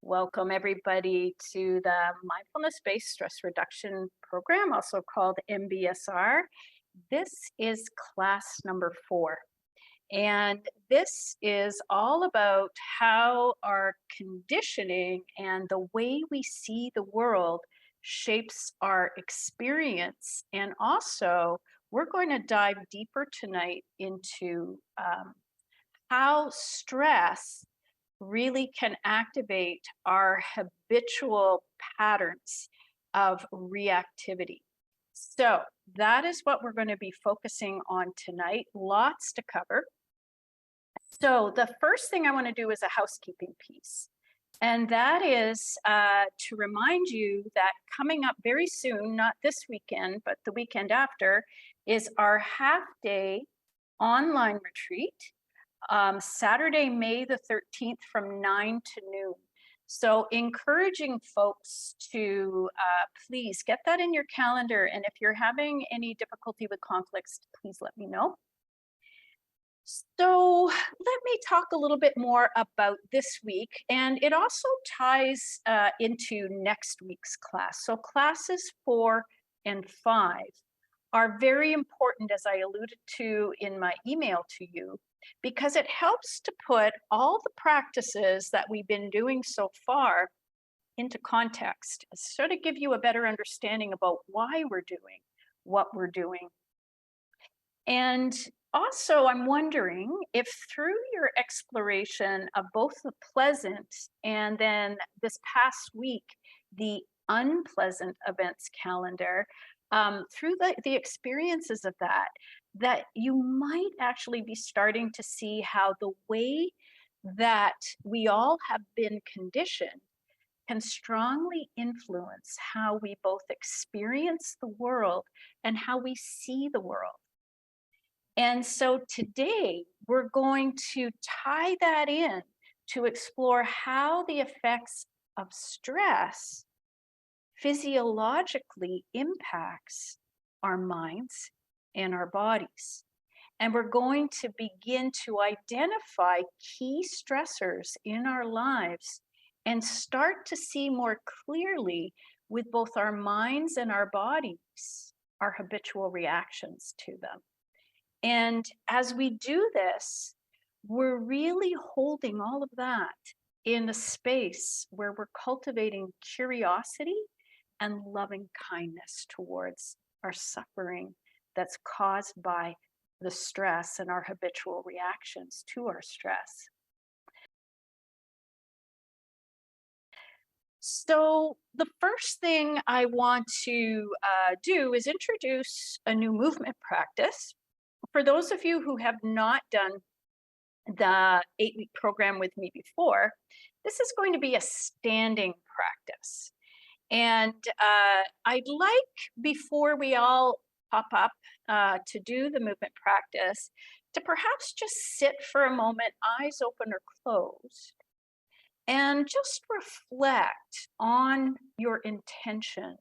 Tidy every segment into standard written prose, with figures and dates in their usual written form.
Welcome, everybody, to the Mindfulness-Based Stress Reduction Program, also called MBSR. This is class number 4. And this is all about how our conditioning and the way we see the world shapes our experience. And also, we're going to dive deeper tonight into how stress really can activate our habitual patterns of reactivity. So that is what we're going to be focusing on tonight. Lots to cover. So the first thing I want to do is a housekeeping piece. And that is to remind you that coming up very soon, not this weekend, but the weekend after, is our half-day online retreat. Saturday, May the 13th from 9 to noon. So encouraging folks to please get that in your calendar. And if you're having any difficulty with conflicts, please let me know. So let me talk a little bit more about this week. And it also ties into next week's class. So classes 4 and 5 are very important, as I alluded to in my email to you, because it helps to put all the practices that we've been doing so far into context, sort of give you a better understanding about why we're doing what we're doing. And also, I'm wondering if through your exploration of both the pleasant and then this past week, the unpleasant events calendar, through the experiences of that you might actually be starting to see how the way that we all have been conditioned can strongly influence how we both experience the world and how we see the world. And so today we're going to tie that in to explore how the effects of stress physiologically impacts our minds and our bodies. And we're going to begin to identify key stressors in our lives and start to see more clearly with both our minds and our bodies, our habitual reactions to them. And as we do this, we're really holding all of that in a space where we're cultivating curiosity and loving kindness towards our suffering that's caused by the stress and our habitual reactions to our stress. So the first thing I want to do is introduce a new movement practice. For those of you who have not done the 8-week program with me before, this is going to be a standing practice. And I'd like, before we all pop up to do the movement practice, to perhaps just sit for a moment, eyes open or closed, and just reflect on your intention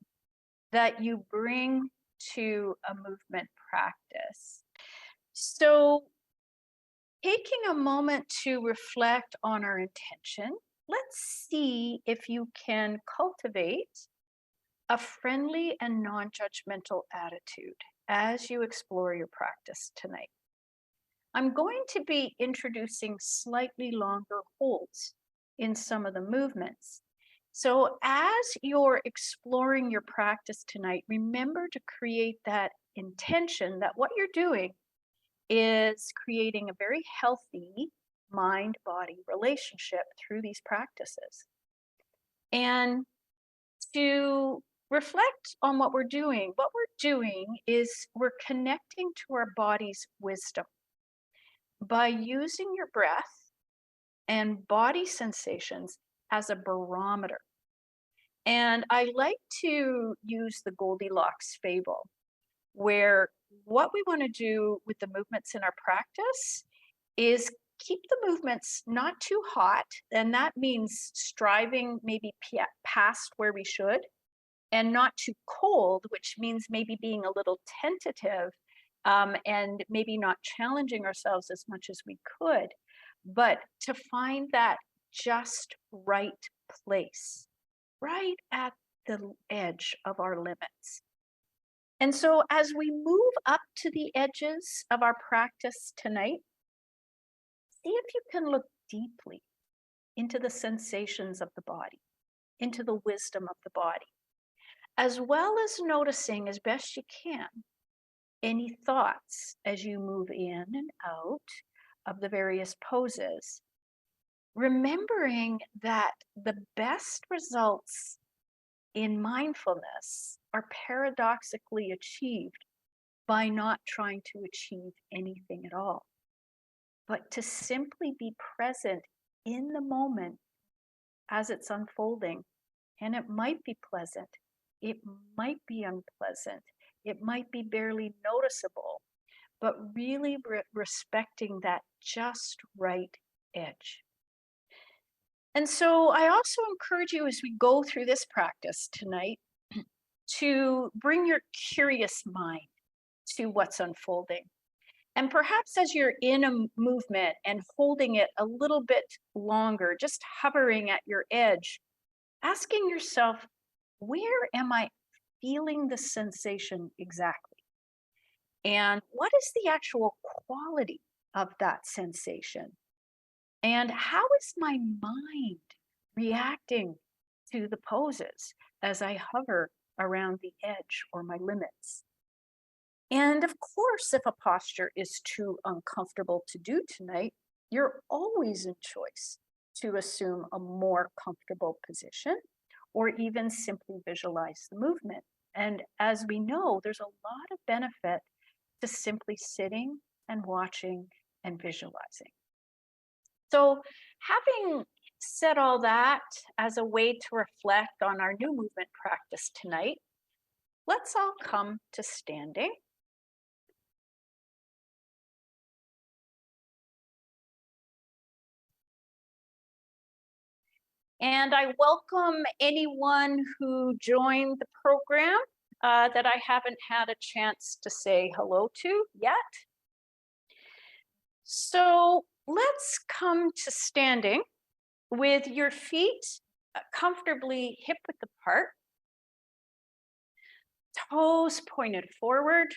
that you bring to a movement practice. So taking a moment to reflect on our intention, let's see if you can cultivate a friendly and non-judgmental attitude as you explore your practice tonight. I'm going to be introducing slightly longer holds in some of the movements. So as you're exploring your practice tonight, remember to create that intention that what you're doing is creating a very healthy mind-body relationship through these practices. And to reflect on what we're doing is we're connecting to our body's wisdom by using your breath and body sensations as a barometer. And I like to use the Goldilocks fable, where what we want to do with the movements in our practice is keep the movements not too hot, and that means striving maybe past where we should, and not too cold, which means maybe being a little tentative and maybe not challenging ourselves as much as we could, but to find that just right place, right at the edge of our limits. And so as we move up to the edges of our practice tonight, see if you can look deeply into the sensations of the body, into the wisdom of the body, as well as noticing as best you can any thoughts as you move in and out of the various poses, remembering that the best results in mindfulness are paradoxically achieved by not trying to achieve anything at all, but to simply be present in the moment as it's unfolding. And it might be pleasant, it might be unpleasant, it might be barely noticeable, but really respecting that just right edge. And so I also encourage you as we go through this practice tonight to bring your curious mind to what's unfolding. And perhaps as you're in a movement and holding it a little bit longer, just hovering at your edge, asking yourself, where am I feeling the sensation exactly? And what is the actual quality of that sensation? And how is my mind reacting to the poses as I hover around the edge or my limits? And of course, if a posture is too uncomfortable to do tonight, you're always in choice to assume a more comfortable position or even simply visualize the movement. And as we know, there's a lot of benefit to simply sitting and watching and visualizing. So, having said all that as a way to reflect on our new movement practice tonight, let's all come to standing. And I welcome anyone who joined the program that I haven't had a chance to say hello to yet. So let's come to standing with your feet comfortably hip width apart, toes pointed forward,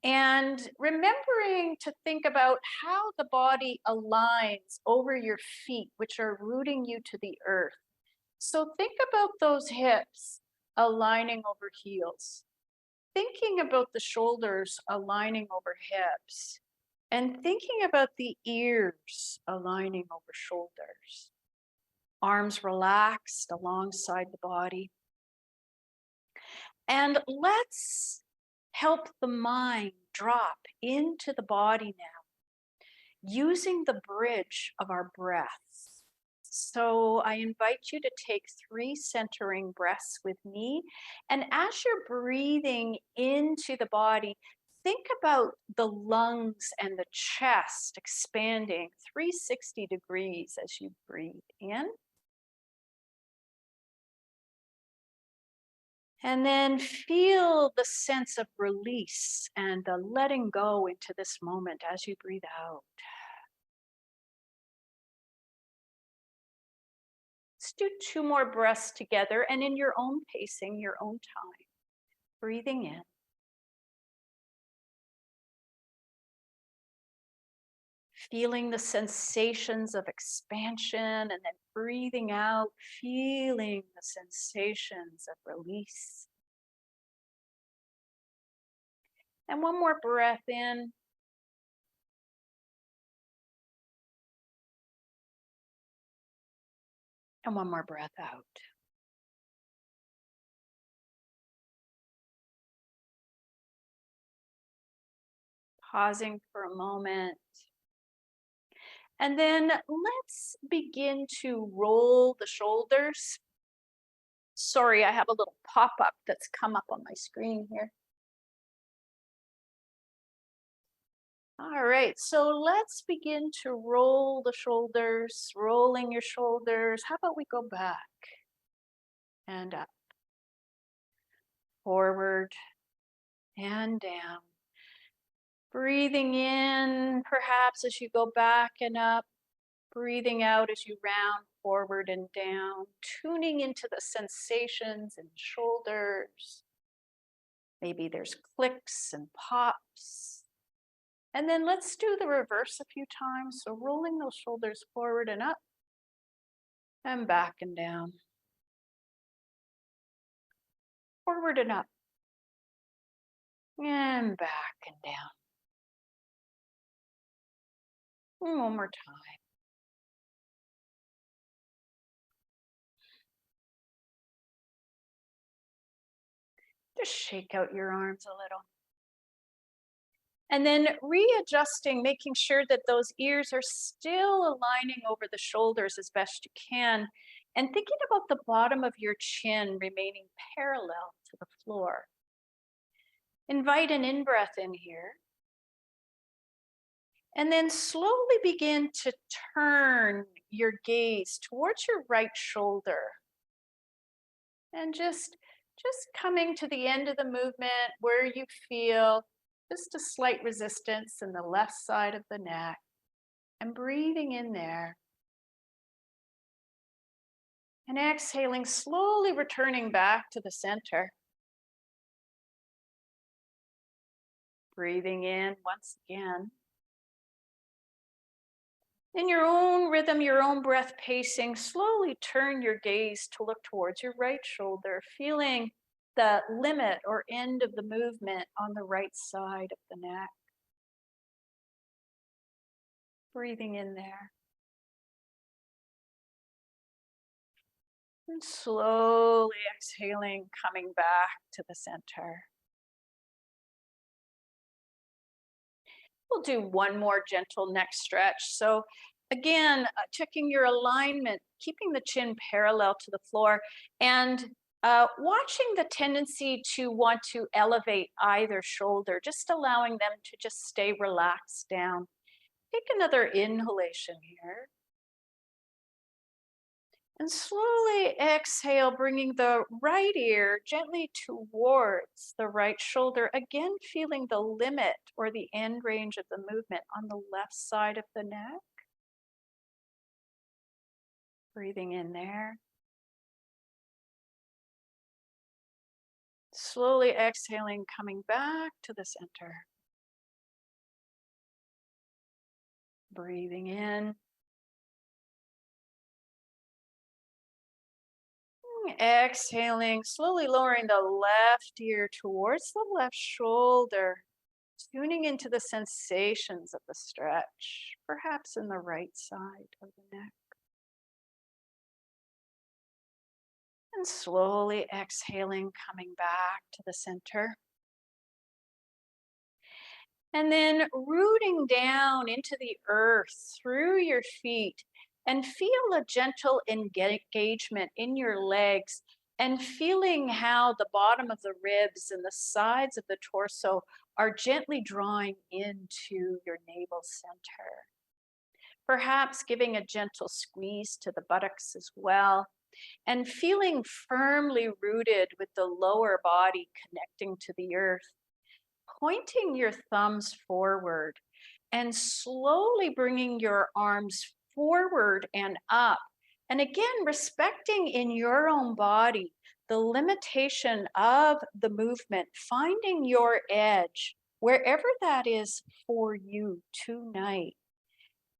and remembering to think about how the body aligns over your feet, which are rooting you to the earth. So think about those hips aligning over heels, thinking about the shoulders aligning over hips, and thinking about the ears aligning over shoulders. Arms relaxed alongside the body. And let's help the mind drop into the body now, using the bridge of our breaths. So I invite you to take 3 centering breaths with me. And as you're breathing into the body, think about the lungs and the chest expanding 360 degrees as you breathe in. And then feel the sense of release and the letting go into this moment as you breathe out. Let's do 2 more breaths together and in your own pacing, your own time. Breathing in. Feeling the sensations of expansion and then breathing out, feeling the sensations of release. And one more breath in. And one more breath out. Pausing for a moment. And then let's begin to roll the shoulders. Sorry, I have a little pop-up that's come up on my screen here. All right, so let's begin to roll the shoulders, rolling your shoulders. How about we go back and up, forward and down. Breathing in, perhaps as you go back and up, Breathing out as you round forward and down, tuning into the sensations in the shoulders. Maybe there's clicks and pops. And then let's do the reverse a few times. So rolling those shoulders forward and up and back and down. Forward and up and back and down. And one more time. Just shake out your arms a little. And then readjusting, making sure that those ears are still aligning over the shoulders as best you can. And thinking about the bottom of your chin remaining parallel to the floor. Invite an in-breath in here. And then slowly begin to turn your gaze towards your right shoulder. And just coming to the end of the movement where you feel just a slight resistance in the left side of the neck. And breathing in there. And exhaling, slowly returning back to the center. Breathing in once again. In your own rhythm, your own breath pacing, slowly turn your gaze to look towards your right shoulder, feeling the limit or end of the movement on the right side of the neck. Breathing in there. And slowly exhaling, coming back to the center. We'll do one more gentle neck stretch. So again, checking your alignment, keeping the chin parallel to the floor, and watching the tendency to want to elevate either shoulder, just allowing them to just stay relaxed down. Take another inhalation here. And slowly exhale, bringing the right ear gently towards the right shoulder. Again, feeling the limit or the end range of the movement on the left side of the neck. Breathing in there. Slowly exhaling, coming back to the center. Breathing in. Exhaling, slowly lowering the left ear towards the left shoulder, tuning into the sensations of the stretch, perhaps in the right side of the neck. And slowly exhaling, coming back to the center. And then rooting down into the earth through your feet, and feel a gentle engagement in your legs, and feeling how the bottom of the ribs and the sides of the torso are gently drawing into your navel center. Perhaps giving a gentle squeeze to the buttocks as well, and feeling firmly rooted with the lower body connecting to the earth. Pointing your thumbs forward and slowly bringing your arms forward and up. And again, respecting in your own body the limitation of the movement, finding your edge, wherever that is for you tonight.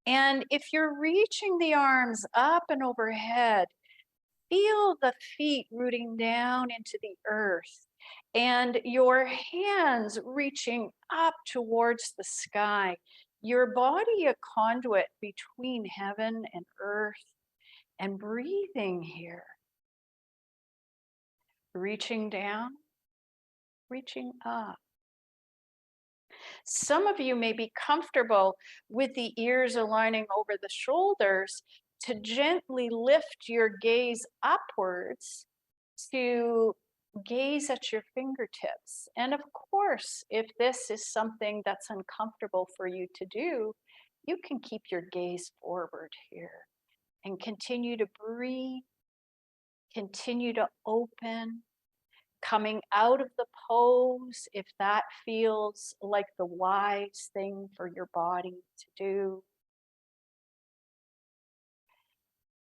And if you're reaching the arms up and overhead, feel the feet rooting down into the earth and your hands reaching up towards the sky. Your body a conduit between heaven and earth, and breathing here. Reaching down, reaching up. Some of you may be comfortable with the ears aligning over the shoulders to gently lift your gaze upwards to gaze at your fingertips. And of course, if this is something that's uncomfortable for you to do, you can keep your gaze forward here and continue to breathe, continue to open, coming out of the pose if that feels like the wise thing for your body to do.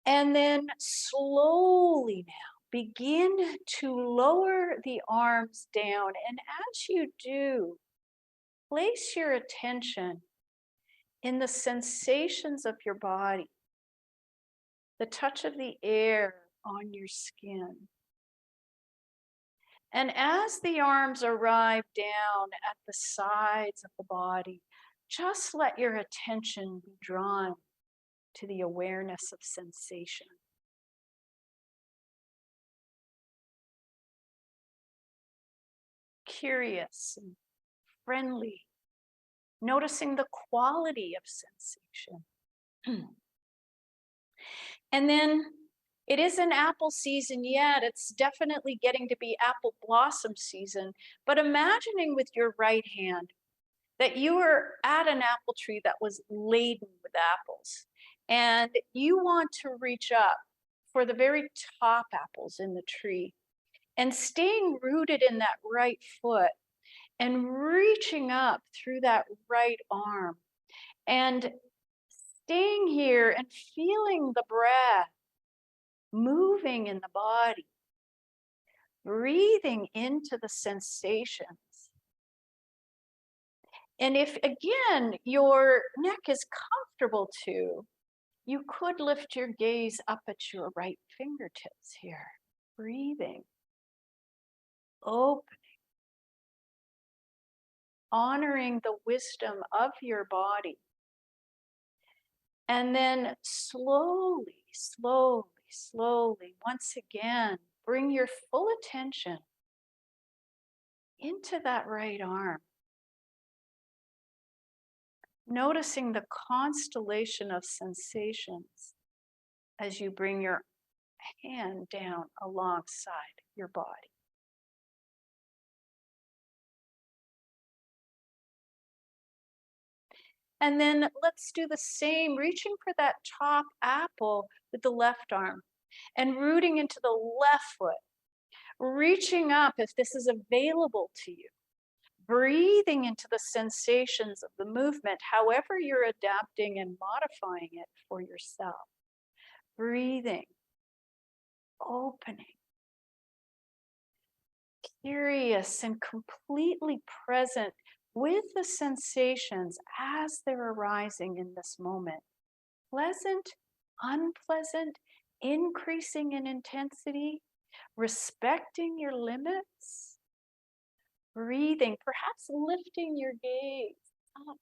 And then slowly now, begin to lower the arms down. And as you do, place your attention in the sensations of your body, the touch of the air on your skin. And as the arms arrive down at the sides of the body, just let your attention be drawn to the awareness of sensation. Curious and friendly, noticing the quality of sensation. And then it isn't apple season yet. It's definitely getting to be apple blossom season. But imagining with your right hand that you were at an apple tree that was laden with apples, and you want to reach up for the very top apples in the tree, and staying rooted in that right foot and reaching up through that right arm and staying here and feeling the breath moving in the body, breathing into the sensations. And if again your neck is comfortable too, you could lift your gaze up at your right fingertips here, breathing, opening, honoring the wisdom of your body. And then slowly, slowly, slowly, once again, bring your full attention into that right arm. Noticing the constellation of sensations as you bring your hand down alongside your body. And then let's do the same, reaching for that top apple with the left arm and rooting into the left foot, reaching up if this is available to you, breathing into the sensations of the movement, however you're adapting and modifying it for yourself. Breathing, opening, curious and completely present with the sensations as they're arising in this moment. Pleasant, unpleasant, increasing in intensity, respecting your limits, breathing, perhaps lifting your gaze up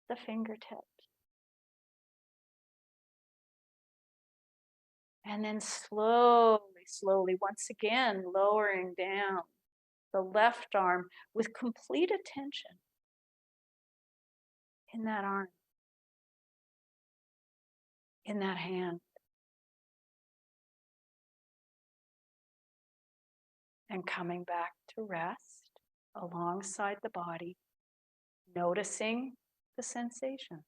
the fingertips. And then slowly, slowly, once again, lowering down the left arm with complete attention in that arm, in that hand. And coming back to rest alongside the body, noticing the sensation.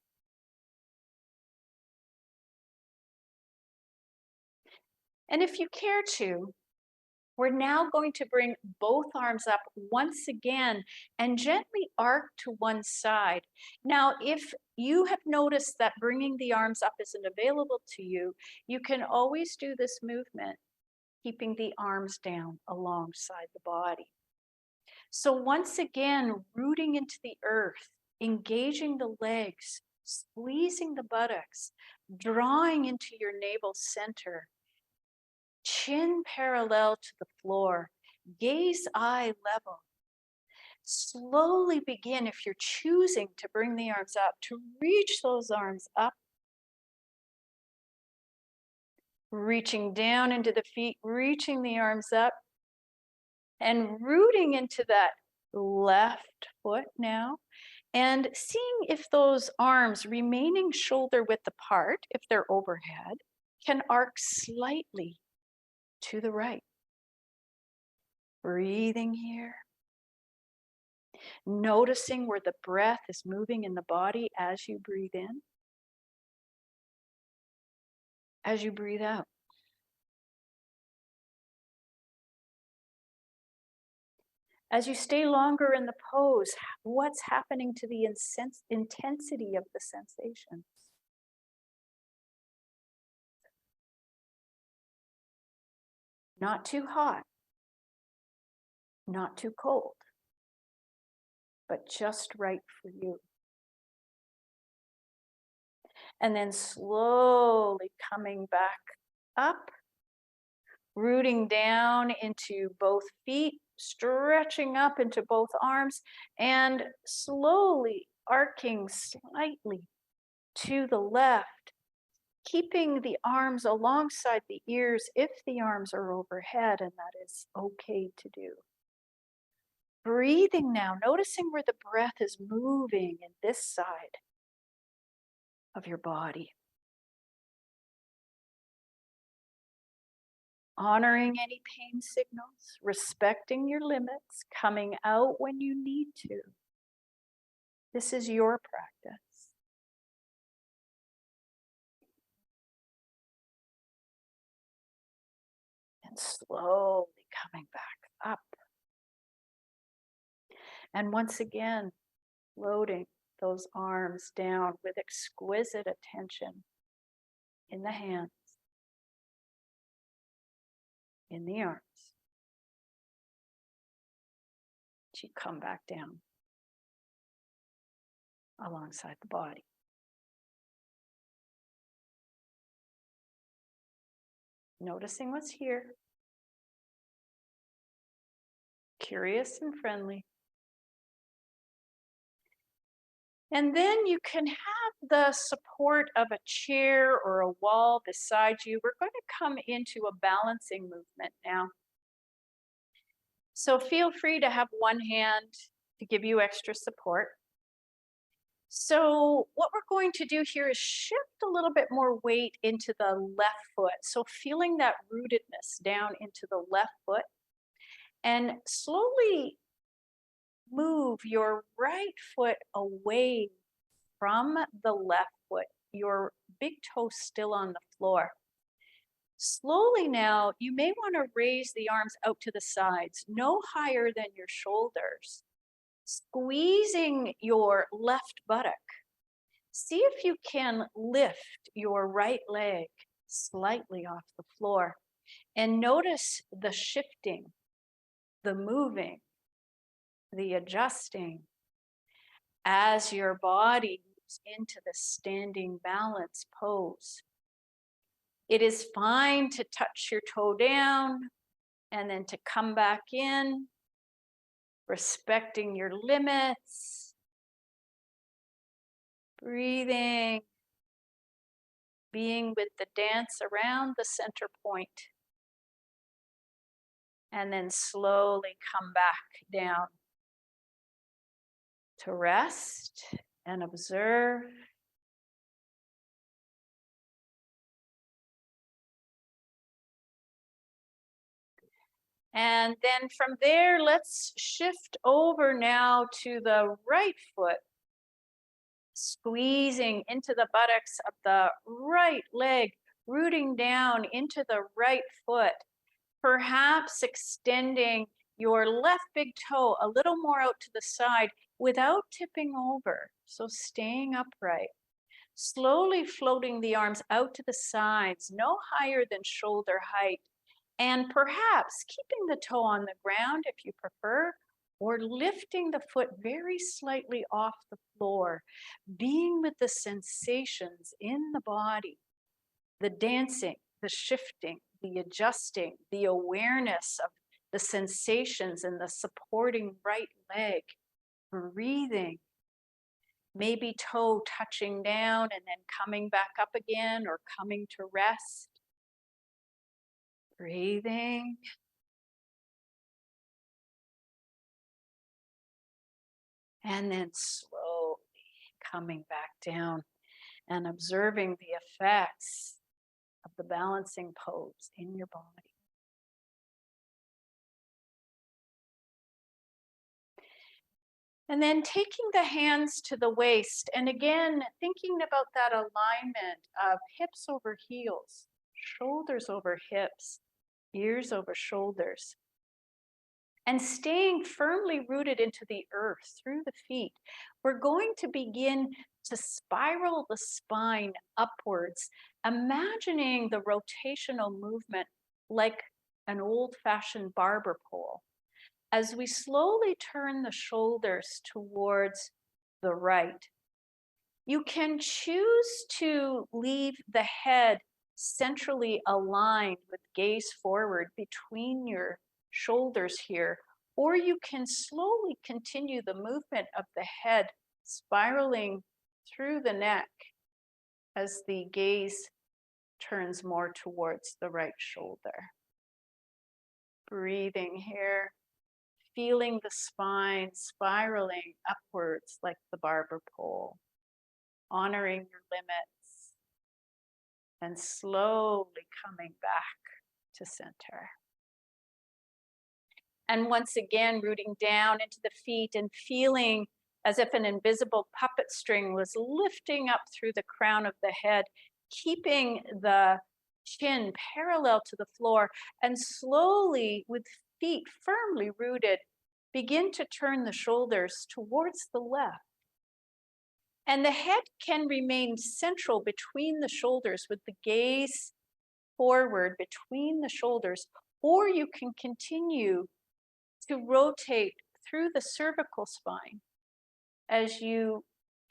And if you care to, we're now going to bring both arms up once again and gently arc to one side. Now, if you have noticed that bringing the arms up isn't available to you, you can always do this movement, keeping the arms down alongside the body. So once again, rooting into the earth, engaging the legs, squeezing the buttocks, drawing into your navel center, chin parallel to the floor, gaze eye level. Slowly begin, if you're choosing to bring the arms up, to reach those arms up, reaching down into the feet, reaching the arms up, and rooting into that left foot now, and seeing if those arms remaining shoulder width apart, if they're overhead, can arc slightly to the right. Breathing here. Noticing where the breath is moving in the body as you breathe in, as you breathe out. As you stay longer in the pose, what's happening to the intensity of the sensations? Not too hot, not too cold, but just right for you. And then slowly coming back up, rooting down into both feet, stretching up into both arms, and slowly arcing slightly to the left, keeping the arms alongside the ears if the arms are overhead, and that is okay to do. Breathing now, noticing where the breath is moving in this side of your body. Honoring any pain signals, respecting your limits, coming out when you need to. This is your practice. And slowly coming back up. And once again, loading those arms down with exquisite attention in the hands, in the arms. You come back down alongside the body. Noticing what's here. Curious and friendly. And then you can have the support of a chair or a wall beside you. We're going to come into a balancing movement now. So feel free to have one hand to give you extra support. So what we're going to do here is shift a little bit more weight into the left foot. So feeling that rootedness down into the left foot, and slowly move your right foot away from the left foot, your big toe still on the floor. Slowly now, you may want to raise the arms out to the sides, no higher than your shoulders. Squeezing your left buttock. See if you can lift your right leg slightly off the floor, and notice the shifting, the moving, the adjusting as your body moves into the standing balance pose. It is fine to touch your toe down and then to come back in, respecting your limits, breathing, being with the dance around the center point, and then slowly come back down to rest and observe. And then from there, let's shift over now to the right foot, squeezing into the buttocks of the right leg, rooting down into the right foot, perhaps extending your left big toe a little more out to the side without tipping over. So staying upright, slowly floating the arms out to the sides, no higher than shoulder height, and perhaps keeping the toe on the ground if you prefer, or lifting the foot very slightly off the floor, being with the sensations in the body, the dancing, the shifting, the adjusting, the awareness of the sensations in the supporting right leg, breathing, maybe toe touching down and then coming back up again or coming to rest. Breathing. And then slowly coming back down and observing the effects of the balancing pose in your body. And then taking the hands to the waist, and again, thinking about that alignment of hips over heels, shoulders over hips, ears over shoulders, and staying firmly rooted into the earth through the feet. We're going to begin to spiral the spine upwards, imagining the rotational movement like an old-fashioned barber pole. As we slowly turn the shoulders towards the right, you can choose to leave the head centrally aligned with gaze forward between your shoulders here, or you can slowly continue the movement of the head spiraling through the neck as the gaze turns more towards the right shoulder. Breathing here, feeling the spine spiraling upwards like the barber pole, honoring your limits, and slowly coming back to center. And once again, rooting down into the feet and feeling as if an invisible puppet string was lifting up through the crown of the head, keeping the chin parallel to the floor, and slowly, with feet firmly rooted, begin to turn the shoulders towards the left. And the head can remain central between the shoulders with the gaze forward between the shoulders, or you can continue to rotate through the cervical spine as you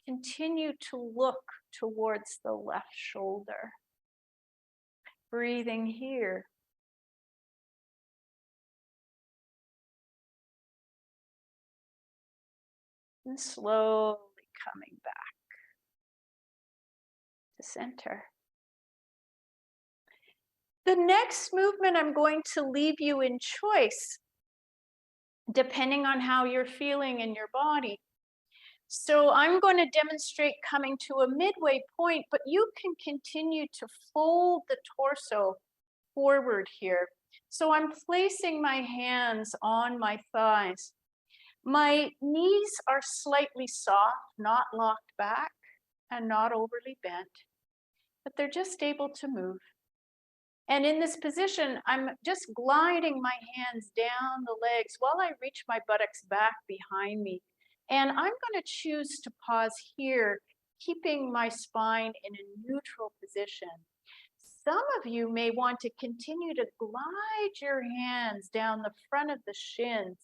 continue to look towards the left shoulder. Breathing here. And slowly coming back to center. The next movement, I'm going to leave you in choice, depending on how you're feeling in your body. So I'm going to demonstrate coming to a midway point, but you can continue to fold the torso forward here. So I'm placing my hands on my thighs. My knees are slightly soft, not locked back and not overly bent, but they're just able to move. And in this position, I'm just gliding my hands down the legs while I reach my buttocks back behind me. And I'm going to choose to pause here, keeping my spine in a neutral position. Some of you may want to continue to glide your hands down the front of the shins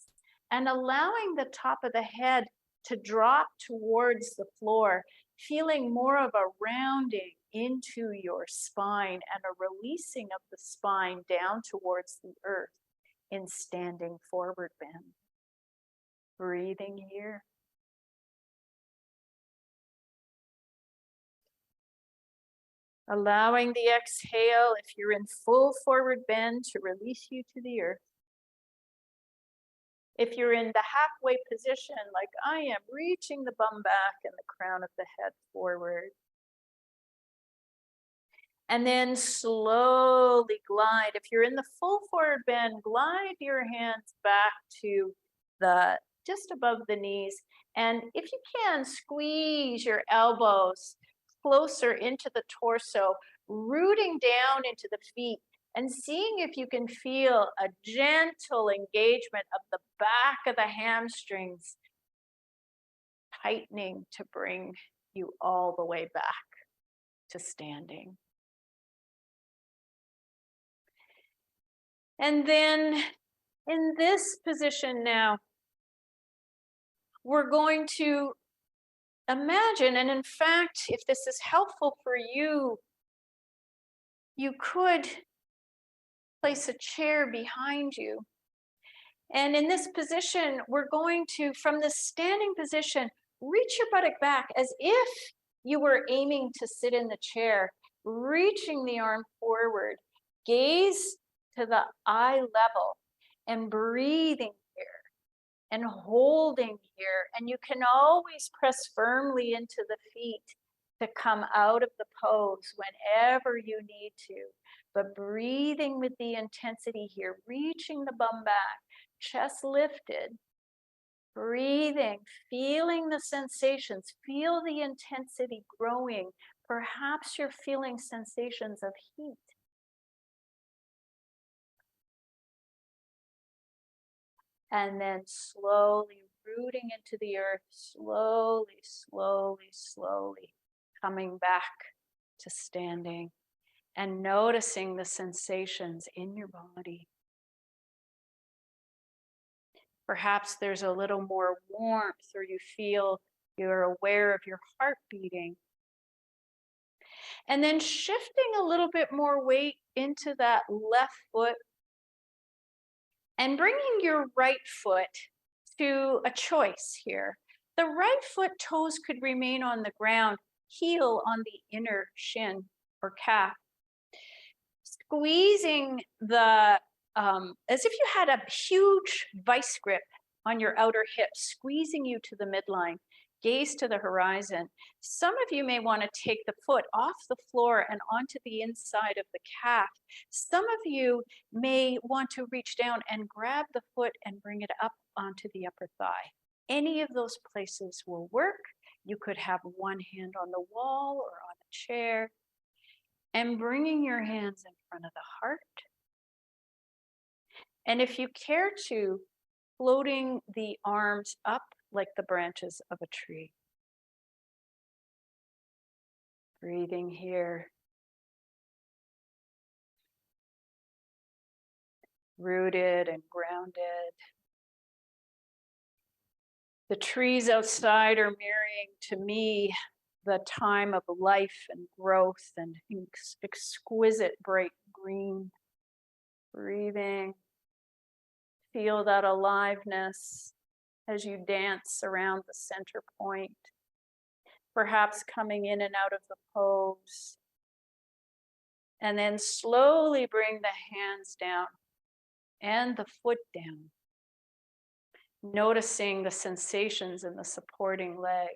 and allowing the top of the head to drop towards the floor, feeling more of a rounding into your spine and a releasing of the spine down towards the earth in standing forward bend. Breathing here. Allowing the exhale, if you're in full forward bend, to release you to the earth. If you're in the halfway position, like I am, reaching the bum back and the crown of the head forward. And then slowly glide. If you're in the full forward bend, glide your hands back to the just above the knees. And if you can, squeeze your elbows closer into the torso, rooting down into the feet and seeing if you can feel a gentle engagement of the back of the hamstrings, tightening to bring you all the way back to standing. And then in this position now, we're going to imagine, and in fact, if this is helpful for you, you could place a chair behind you. And in this position, we're going to, from this standing position, reach your buttock back as if you were aiming to sit in the chair, reaching the arm forward, gaze to the eye level, and breathing here and holding here. And you can always press firmly into the feet to come out of the pose whenever you need to. But breathing with the intensity here, reaching the bum back, chest lifted, breathing, feeling the sensations, feel the intensity growing. Perhaps you're feeling sensations of heat. And then slowly rooting into the earth, slowly, slowly, slowly coming back to standing and noticing the sensations in your body. Perhaps there's a little more warmth, or you feel you're aware of your heart beating. And then shifting a little bit more weight into that left foot and bringing your right foot to a choice here. The right foot toes could remain on the ground, heel on the inner shin or calf. Squeezing as if you had a huge vice grip on your outer hip, squeezing you to the midline, gaze to the horizon. Some of you may want to take the foot off the floor and onto the inside of the calf. Some of you may want to reach down and grab the foot and bring it up onto the upper thigh. Any of those places will work. You could have one hand on the wall or on a chair, and bringing your hands in front of the heart. And if you care to, floating the arms up like the branches of a tree. Breathing here. Rooted and grounded. The trees outside are mirroring to me the time of life and growth and exquisite bright green. Breathing. Feel that aliveness as you dance around the center point, perhaps coming in and out of the pose. And then slowly bring the hands down and the foot down, noticing the sensations in the supporting leg.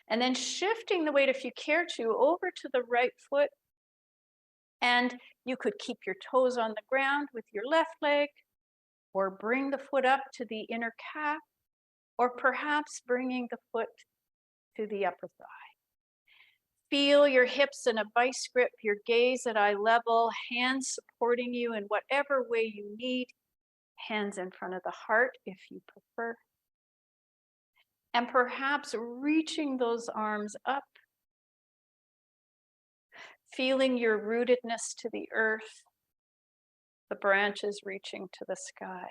And then shifting the weight, if you care to, over to the right foot. And you could keep your toes on the ground with your left leg, or bring the foot up to the inner calf, or perhaps bringing the foot to the upper thigh. Feel your hips in a vice grip, your gaze at eye level, hands supporting you in whatever way you need, hands in front of the heart if you prefer. And perhaps reaching those arms up, feeling your rootedness to the earth, the branches reaching to the sky,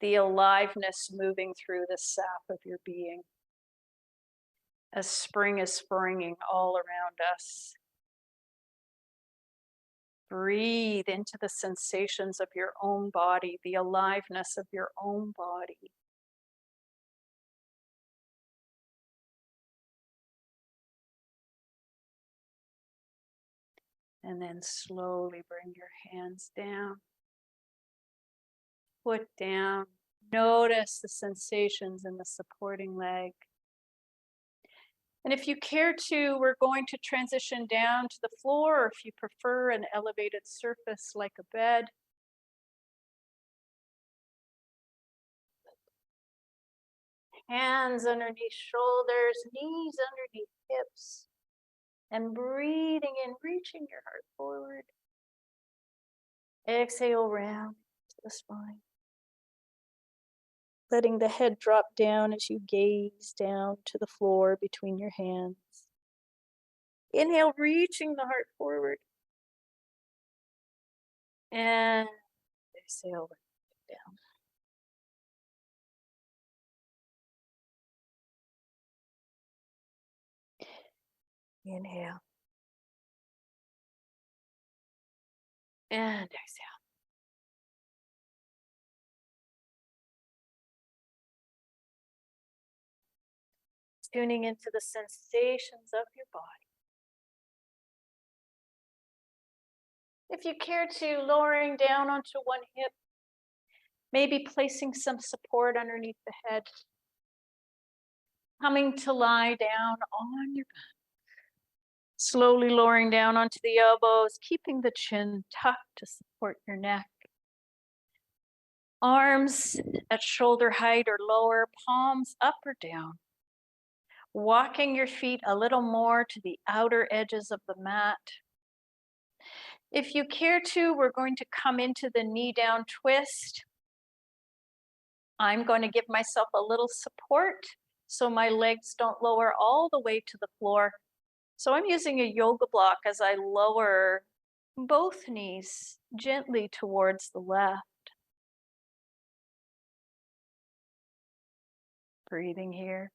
the aliveness moving through the sap of your being, as spring is springing all around us. Breathe into the sensations of your own body, the aliveness of your own body. And then slowly bring your hands down, foot down. Notice the sensations in the supporting leg. And if you care to, we're going to transition down to the floor, or if you prefer an elevated surface like a bed. Hands underneath shoulders, knees underneath hips. And breathing in, reaching your heart forward. Exhale, round to the spine. Letting the head drop down as you gaze down to the floor between your hands. Inhale, reaching the heart forward. And exhale, down. Inhale. And exhale. Tuning into the sensations of your body. If you care to, lowering down onto one hip, maybe placing some support underneath the head. Coming to lie down on your back. Slowly lowering down onto the elbows, keeping the chin tucked to support your neck. Arms at shoulder height or lower, palms up or down. Walking your feet a little more to the outer edges of the mat. If you care to, we're going to come into the knee down twist. I'm going to give myself a little support so my legs don't lower all the way to the floor. So I'm using a yoga block as I lower Both knees gently towards the left. Breathing here.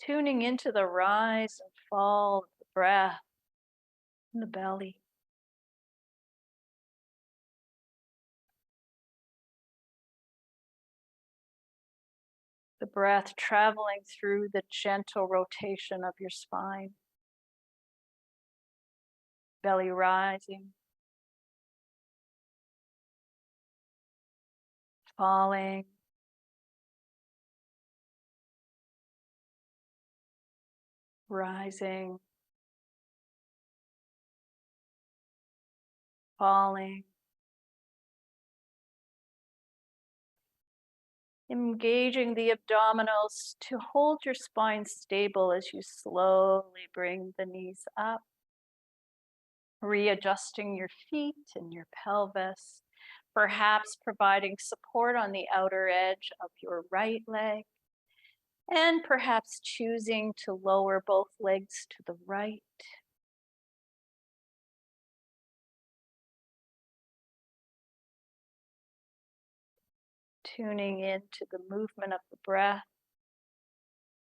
Tuning into the rise and fall of the breath in the belly. The breath traveling through the gentle rotation of your spine. Belly rising, falling, rising, falling. Engaging the abdominals to hold your spine stable as you slowly bring the knees up. Readjusting your feet and your pelvis, perhaps providing support on the outer edge of your right leg, and perhaps choosing to lower both legs to the right. Tuning into the movement of the breath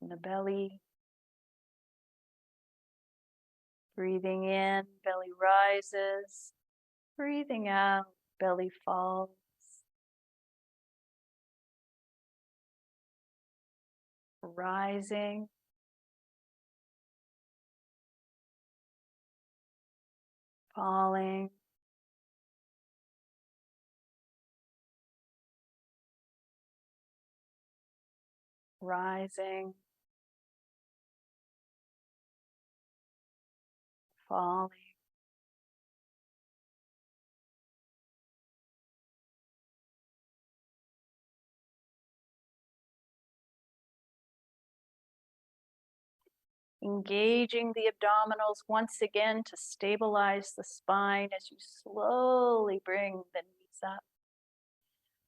in the belly. Breathing in, belly rises. Breathing out, belly falls. Rising. Falling. Rising. Falling. Engaging the abdominals once again to stabilize the spine as you slowly bring the knees up.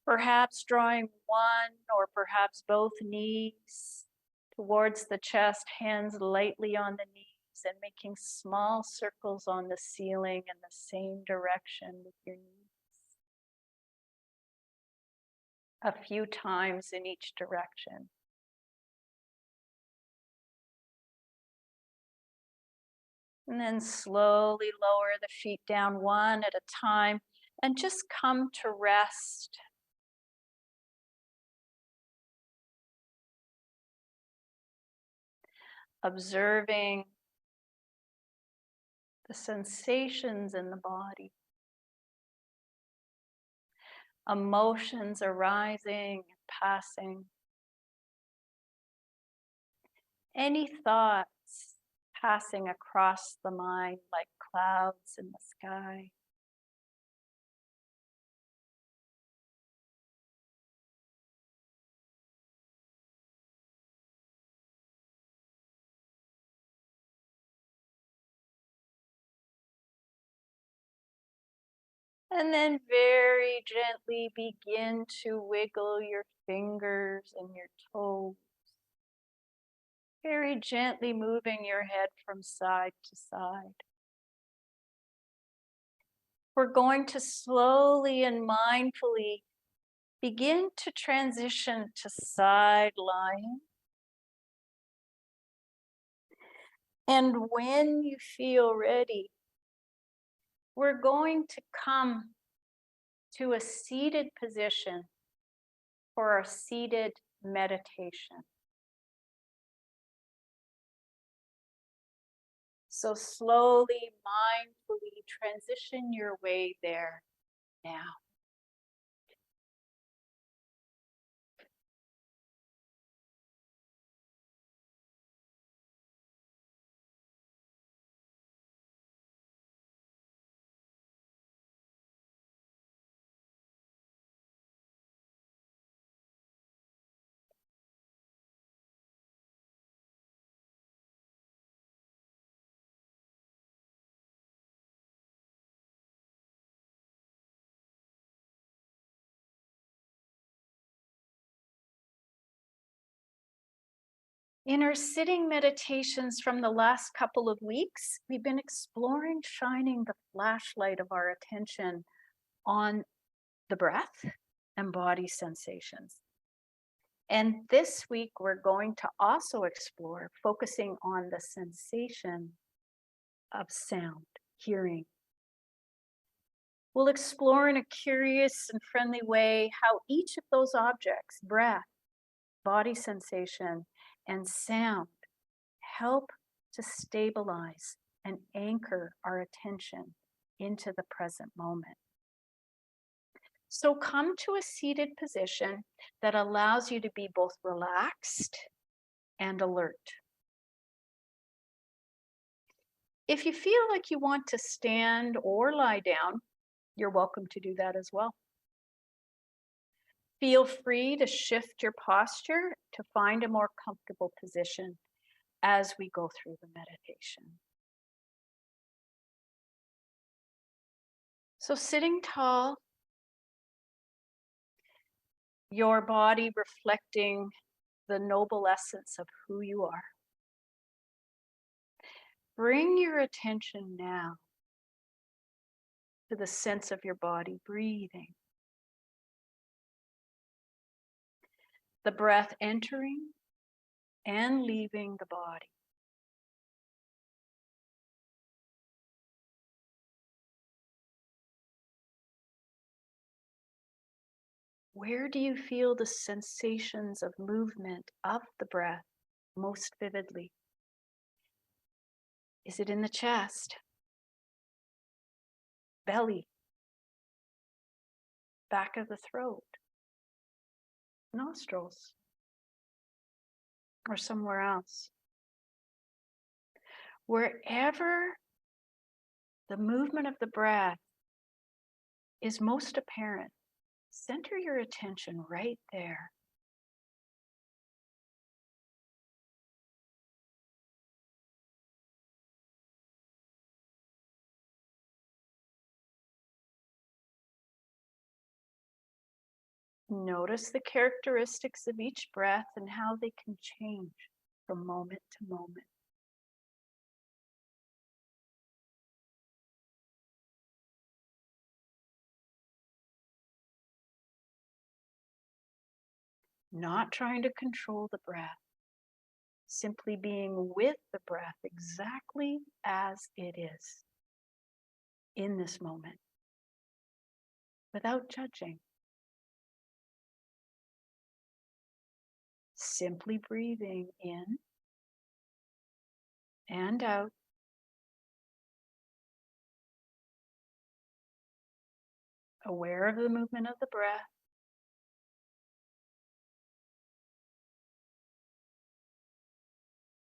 Perhaps drawing one or perhaps both knees towards the chest, hands lightly on the knees, and making small circles on the ceiling in the same direction with your knees. A few times in each direction. And then slowly lower the feet down one at a time and just come to rest. Observing the sensations in the body. Emotions arising and passing. Any thoughts passing across the mind like clouds in the sky. And then very gently begin to wiggle your fingers and your toes. Very gently moving your head from side to side. We're going to slowly and mindfully begin to transition to side lying. And when you feel ready, we're going to come to a seated position for a seated meditation. So slowly, mindfully transition your way there now. In our sitting meditations from the last couple of weeks, we've been exploring shining the flashlight of our attention on the breath and body sensations. And this week, we're going to also explore focusing on the sensation of sound, hearing. We'll explore in a curious and friendly way how each of those objects, breath, body sensation, and sound, help to stabilize and anchor our attention into the present moment. So come to a seated position that allows you to be both relaxed and alert. If you feel like you want to stand or lie down, you're welcome to do that as well. Feel free to shift your posture to find a more comfortable position as we go through the meditation. So sitting tall, your body reflecting the noble essence of who you are. Bring your attention now to the sense of your body breathing. The breath entering and leaving the body. Where do you feel the sensations of movement of the breath most vividly? Is it in the chest, belly, back of the throat, nostrils, or somewhere else? Wherever the movement of the breath is most apparent, center your attention right there. Notice the characteristics of each breath and how they can change from moment to moment. Not trying to control the breath, simply being with the breath exactly as it is in this moment, without judging. Simply breathing in and out. Aware of the movement of the breath.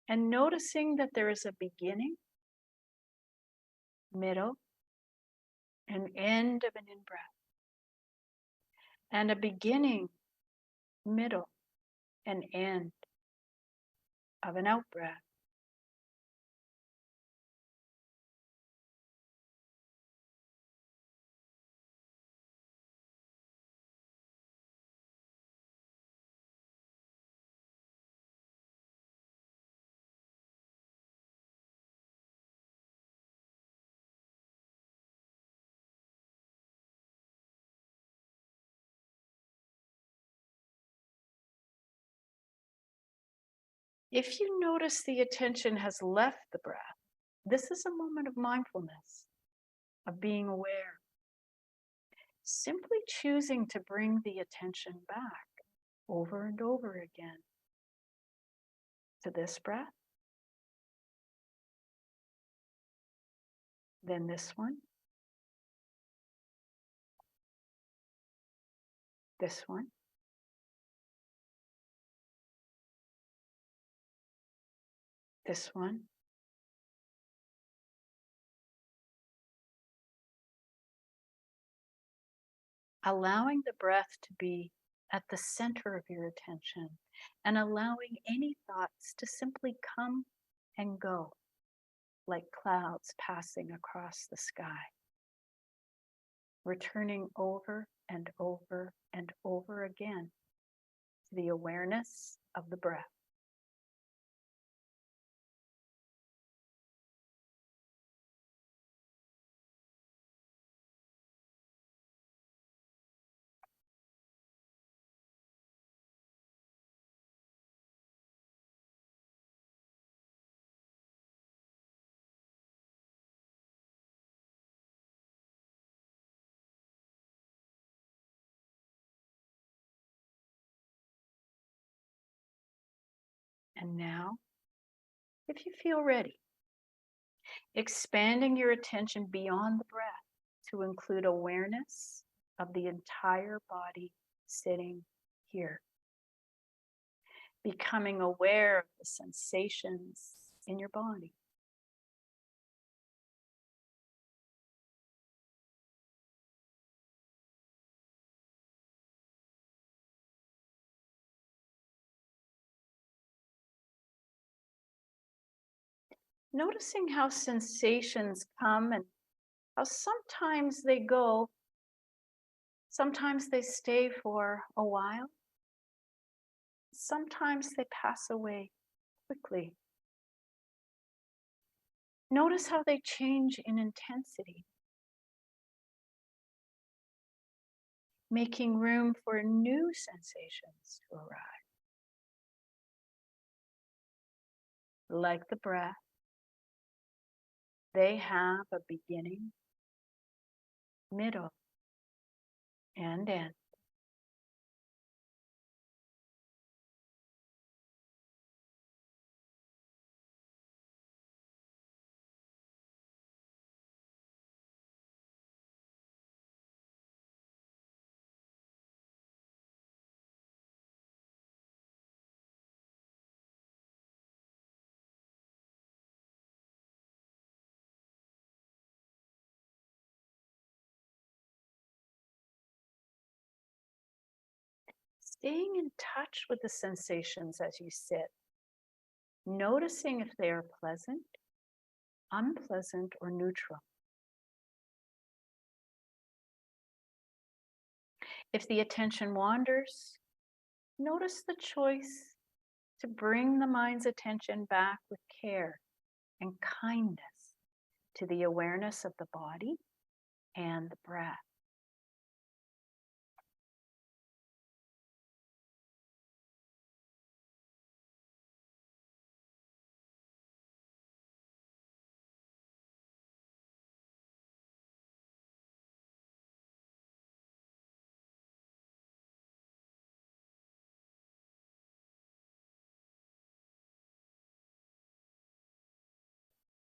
And noticing that there is a beginning, middle, and end of an in-breath. And a beginning, middle, and end of an out-breath. If you notice the attention has left the breath, this is a moment of mindfulness, of being aware. Simply choosing to bring the attention back over and over again to this breath, then this one, this one, this one, allowing the breath to be at the center of your attention and allowing any thoughts to simply come and go like clouds passing across the sky, returning over and over and over again to the awareness of the breath. And now, if you feel ready, expanding your attention beyond the breath to include awareness of the entire body sitting here, becoming aware of the sensations in your body. Noticing how sensations come and how sometimes they go, sometimes they stay for a while, sometimes they pass away quickly. Notice how they change in intensity, making room for new sensations to arrive. Like the breath, they have a beginning, middle, and end. Staying in touch with the sensations as you sit, noticing if they are pleasant, unpleasant, or neutral. If the attention wanders, notice the choice to bring the mind's attention back with care and kindness to the awareness of the body and the breath.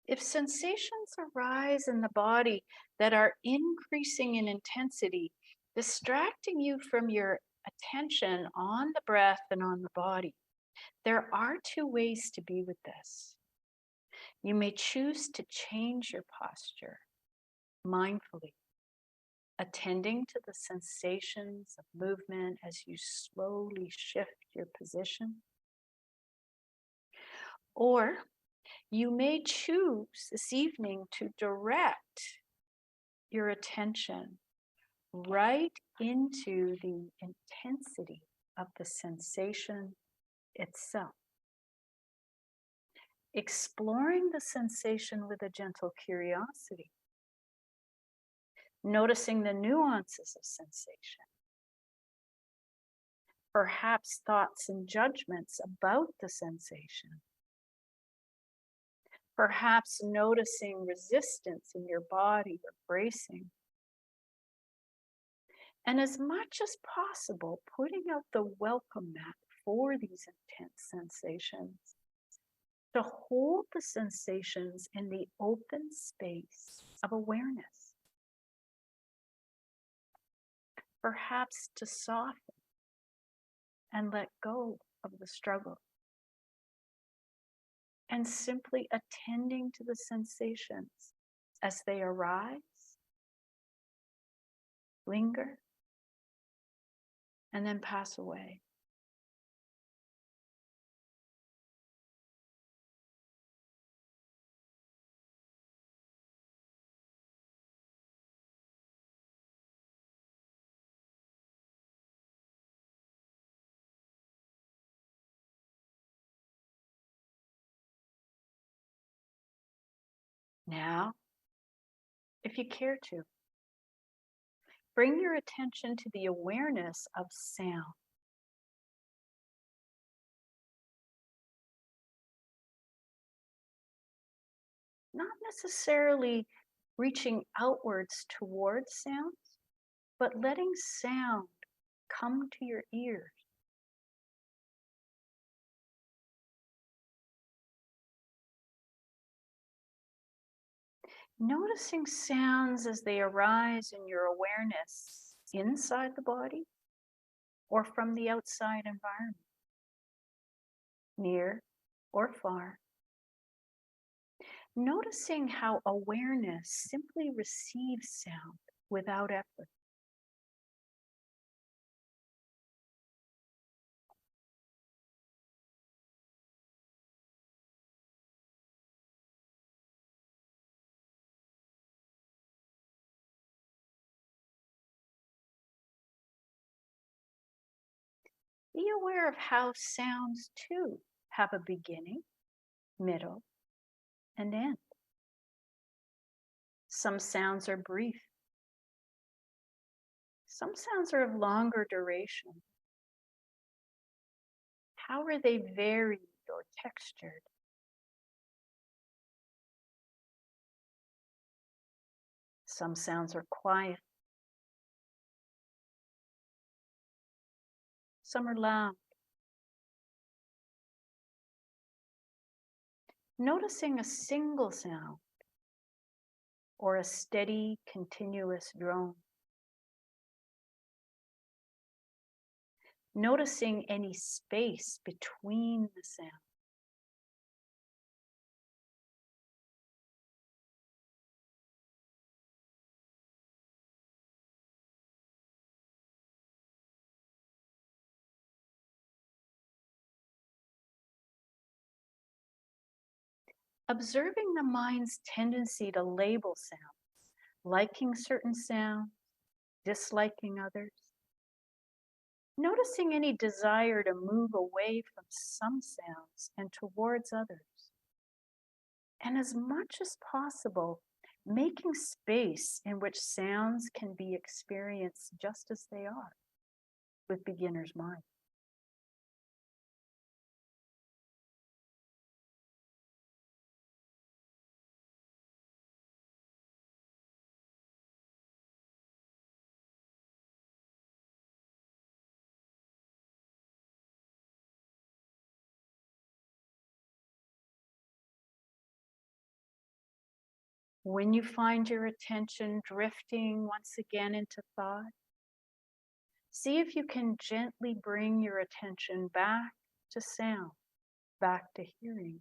If sensations arise in the body that are increasing in intensity, distracting you from your attention on the breath and on the body, there are two ways to be with this. You may choose to change your posture mindfully, attending to the sensations of movement as you slowly shift your position. Or you may choose this evening to direct your attention right into the intensity of the sensation itself, exploring the sensation with a gentle curiosity, noticing the nuances of sensation, perhaps thoughts and judgments about the sensation, perhaps noticing resistance in your body or bracing. And as much as possible, putting out the welcome mat for these intense sensations, to hold the sensations in the open space of awareness, perhaps to soften and let go of the struggle, and simply attending to the sensations as they arise, linger, and then pass away. Now, if you care to, bring your attention to the awareness of sound. Not necessarily reaching outwards towards sounds, but letting sound come to your ears. Noticing sounds as they arise in your awareness inside the body or from the outside environment, near or far. Noticing how awareness simply receives sound without effort. Be aware of how sounds too have a beginning, middle, and end. Some sounds are brief. Some sounds are of longer duration. How are they varied or textured? Some sounds are quiet. Some are loud. Noticing a single sound or a steady, continuous drone. Noticing any space between the sound. Observing the mind's tendency to label sounds, liking certain sounds, disliking others. Noticing any desire to move away from some sounds and towards others. And as much as possible, making space in which sounds can be experienced just as they are with beginner's mind. When you find your attention drifting once again into thought, see if you can gently bring your attention back to sound, back to hearing.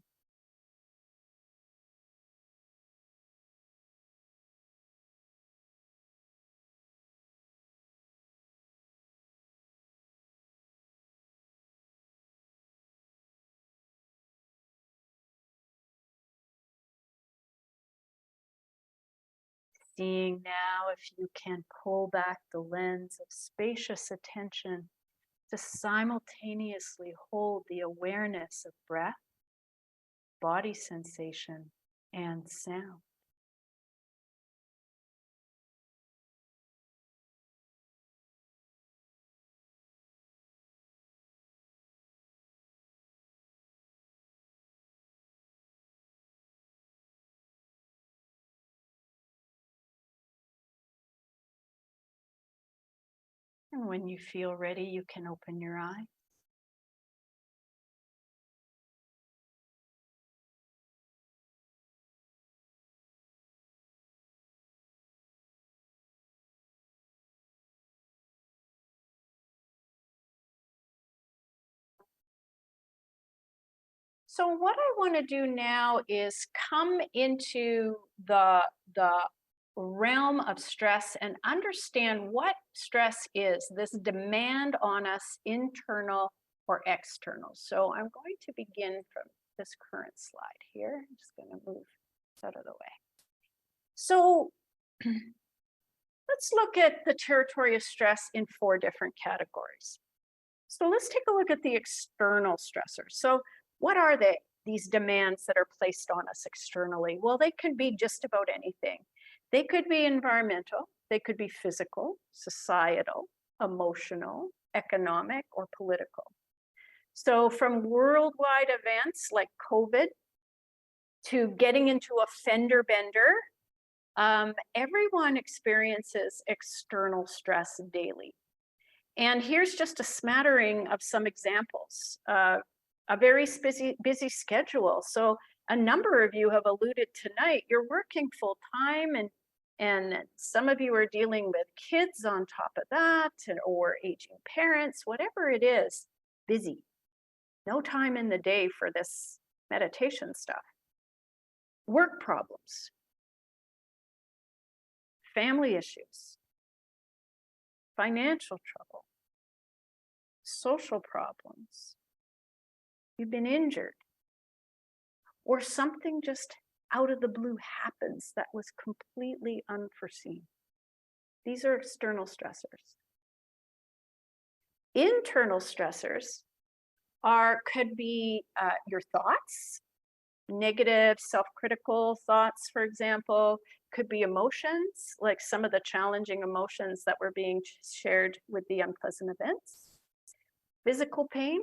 Seeing now if you can pull back the lens of spacious attention to simultaneously hold the awareness of breath, body sensation, and sound. And when you feel ready, you can open your eyes. So what I want to do now is come into the realm of stress and understand what stress is, this demand on us, internal or external. So I'm going to begin from this current slide here. I'm just going to move this out of the way. So let's look at the territory of stress in 4 different categories. So let's take a look at the external stressors. So what are they, these demands that are placed on us externally? Well, they could be just about anything. They could be environmental, they could be physical, societal, emotional, economic, or political. So from worldwide events like COVID to getting into a fender bender, everyone experiences external stress daily. And here's just a smattering of some examples. A very busy schedule. So a number of you have alluded tonight, you're working full time, and some of you are dealing with kids on top of that, or aging parents, whatever it is, busy. No time in the day for this meditation stuff. Work problems, family issues, financial trouble, social problems. You've been injured, or something just out of the blue happens that was completely unforeseen. These are external stressors. Internal stressors could be your thoughts, negative self-critical thoughts, for example, could be emotions, like some of the challenging emotions that were being shared with the unpleasant events, physical pain.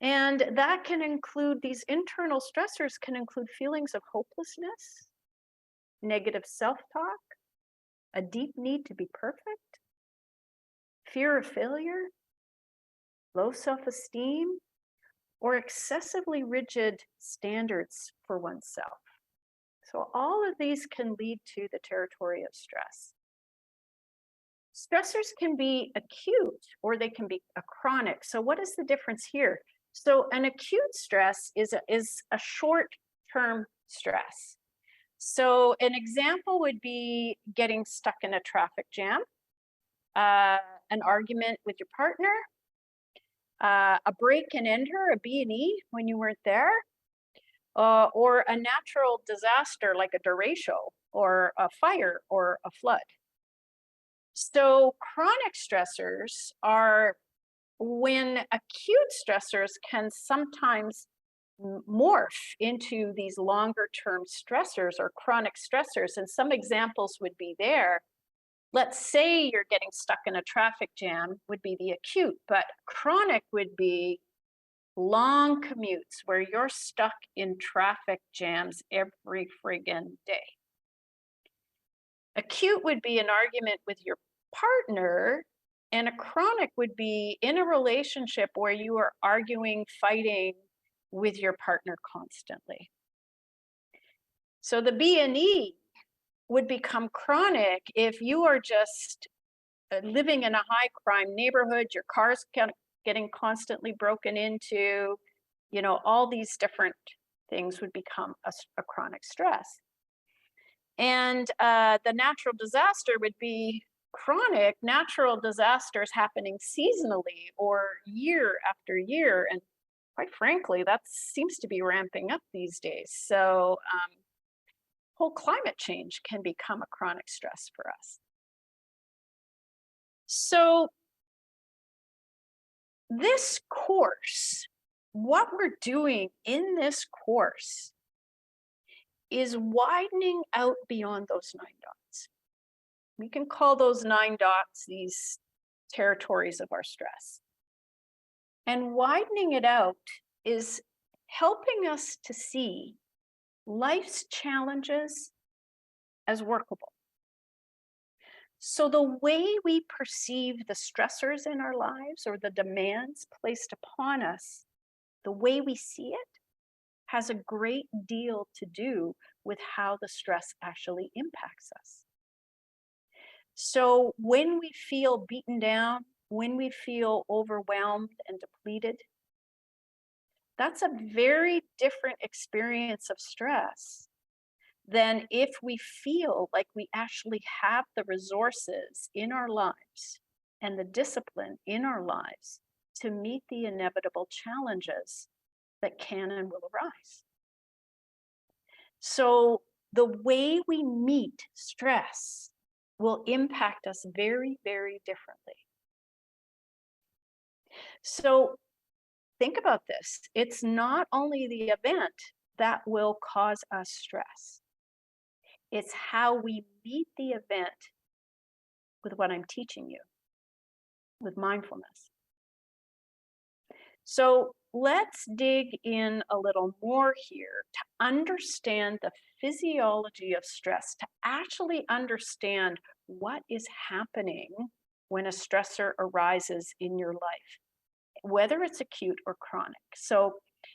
And that can include, these internal stressors can include feelings of hopelessness, negative self-talk, a deep need to be perfect, fear of failure, low self-esteem, or excessively rigid standards for oneself. So all of these can lead to the territory of stress. Stressors can be acute or they can be chronic. So what is the difference here? So an acute stress is a short-term stress. So an example would be getting stuck in a traffic jam, an argument with your partner, a break and enter, a B&E when you weren't there, or a natural disaster like a derecho or a fire or a flood. So chronic stressors are when acute stressors can sometimes morph into these longer term stressors or chronic stressors. And some examples would be there. Let's say you're getting stuck in a traffic jam would be the acute, but chronic would be long commutes where you're stuck in traffic jams every friggin' day. Acute would be an argument with your partner, and a chronic would be in a relationship where you are arguing, fighting with your partner constantly. So the B&E would become chronic if you are just living in a high crime neighborhood, your car's getting constantly broken into, all these different things would become a chronic stress. And the natural disaster would be chronic natural disasters happening seasonally or year after year. And quite frankly, that seems to be ramping up these days. So whole climate change can become a chronic stress for us. So this course, what we're doing in this course is widening out beyond those 9 dots. We can call those 9 dots these territories of our stress. And widening it out is helping us to see life's challenges as workable. So the way we perceive the stressors in our lives or the demands placed upon us, the way we see it has a great deal to do with how the stress actually impacts us. So when we feel beaten down, when we feel overwhelmed and depleted, that's a very different experience of stress than if we feel like we actually have the resources in our lives and the discipline in our lives to meet the inevitable challenges that can and will arise. So the way we meet stress will impact us very, very differently. So think about this. It's not only the event that will cause us stress. It's how we meet the event with what I'm teaching you, with mindfulness. So let's dig in a little more here to understand the physiology of stress, to actually understand what is happening when a stressor arises in your life, whether it's acute or chronic. So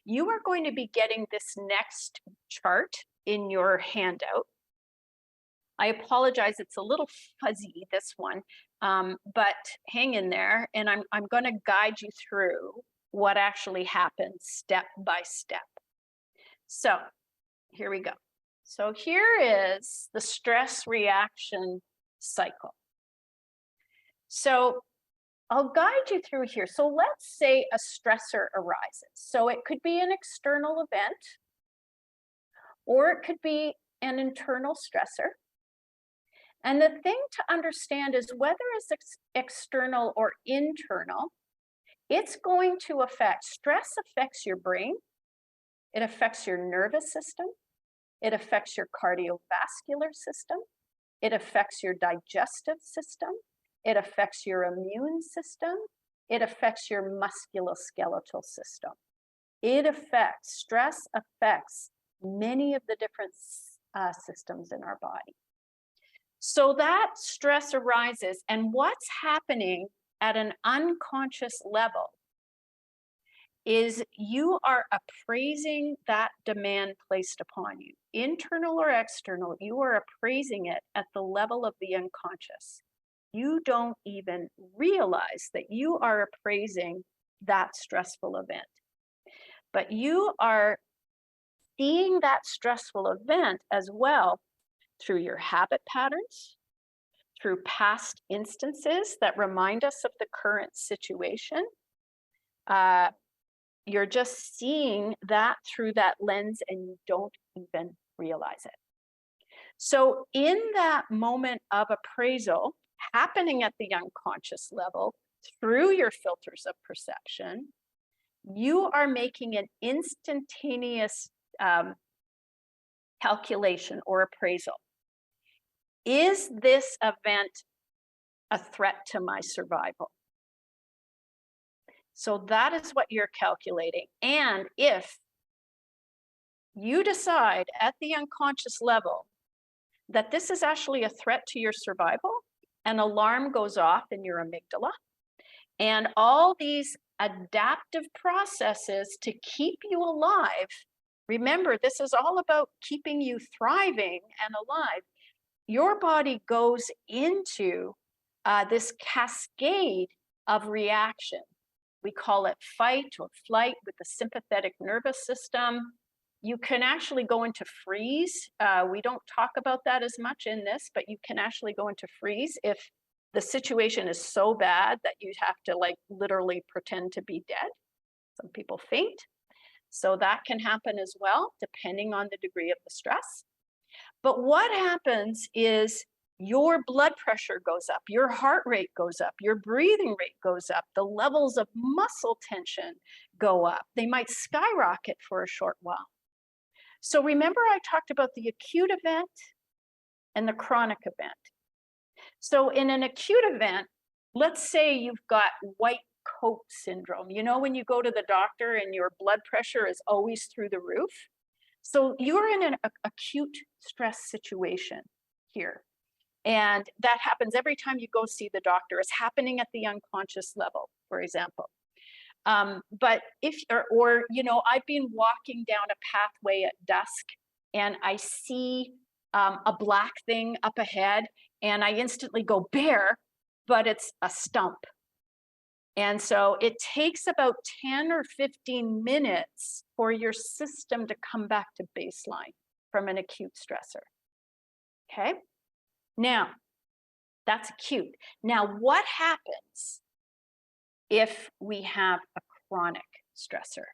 You are going to be getting this next chart in your handout. I apologize, it's a little fuzzy, this one, but hang in there, and I'm going to guide you through what actually happens step by step. So here we go. So here is the stress reaction cycle. So I'll guide you through here. So let's say a stressor arises. So it could be an external event, or it could be an internal stressor. And the thing to understand is whether it's external or internal, it's going to affect, stress affects your brain, it affects your nervous system, it affects your cardiovascular system, it affects your digestive system, it affects your immune system, it affects your musculoskeletal system. Stress affects many of the different systems in our body. So that stress arises, and what's happening at an unconscious level is you are appraising that demand placed upon you, internal or external. You are appraising it at the level of the unconscious. You don't even realize that you are appraising that stressful event, but you are seeing that stressful event as well through your habit patterns, through past instances that remind us of the current situation. You're just seeing that through that lens and you don't even realize it. So in that moment of appraisal, happening at the unconscious level, through your filters of perception, you are making an instantaneous calculation or appraisal. Is this event a threat to my survival? So that is what you're calculating. And if you decide at the unconscious level that this is actually a threat to your survival, an alarm goes off in your amygdala, and all these adaptive processes to keep you alive. Remember, this is all about keeping you thriving and alive. Your body goes into this cascade of reaction. We call it fight or flight with the sympathetic nervous system. You can actually go into freeze. We don't talk about that as much in this, but you can actually go into freeze if the situation is so bad that you have to like literally pretend to be dead. Some people faint. So that can happen as well, depending on the degree of the stress. But what happens is your blood pressure goes up, your heart rate goes up, your breathing rate goes up, the levels of muscle tension go up. They might skyrocket for a short while. So remember I talked about the acute event and the chronic event. So in an acute event, let's say you've got white coat syndrome. You know, when you go to the doctor and your blood pressure is always through the roof. So you're in an acute stress situation here. And that happens every time you go see the doctor. It's happening at the unconscious level, for example. But if, or, you know, I've been walking down a pathway at dusk and I see a black thing up ahead and I instantly go bear, but it's a stump. And so it takes about 10 or 15 minutes for your system to come back to baseline from an acute stressor. Okay? Now, that's acute. Now, what happens if we have a chronic stressor?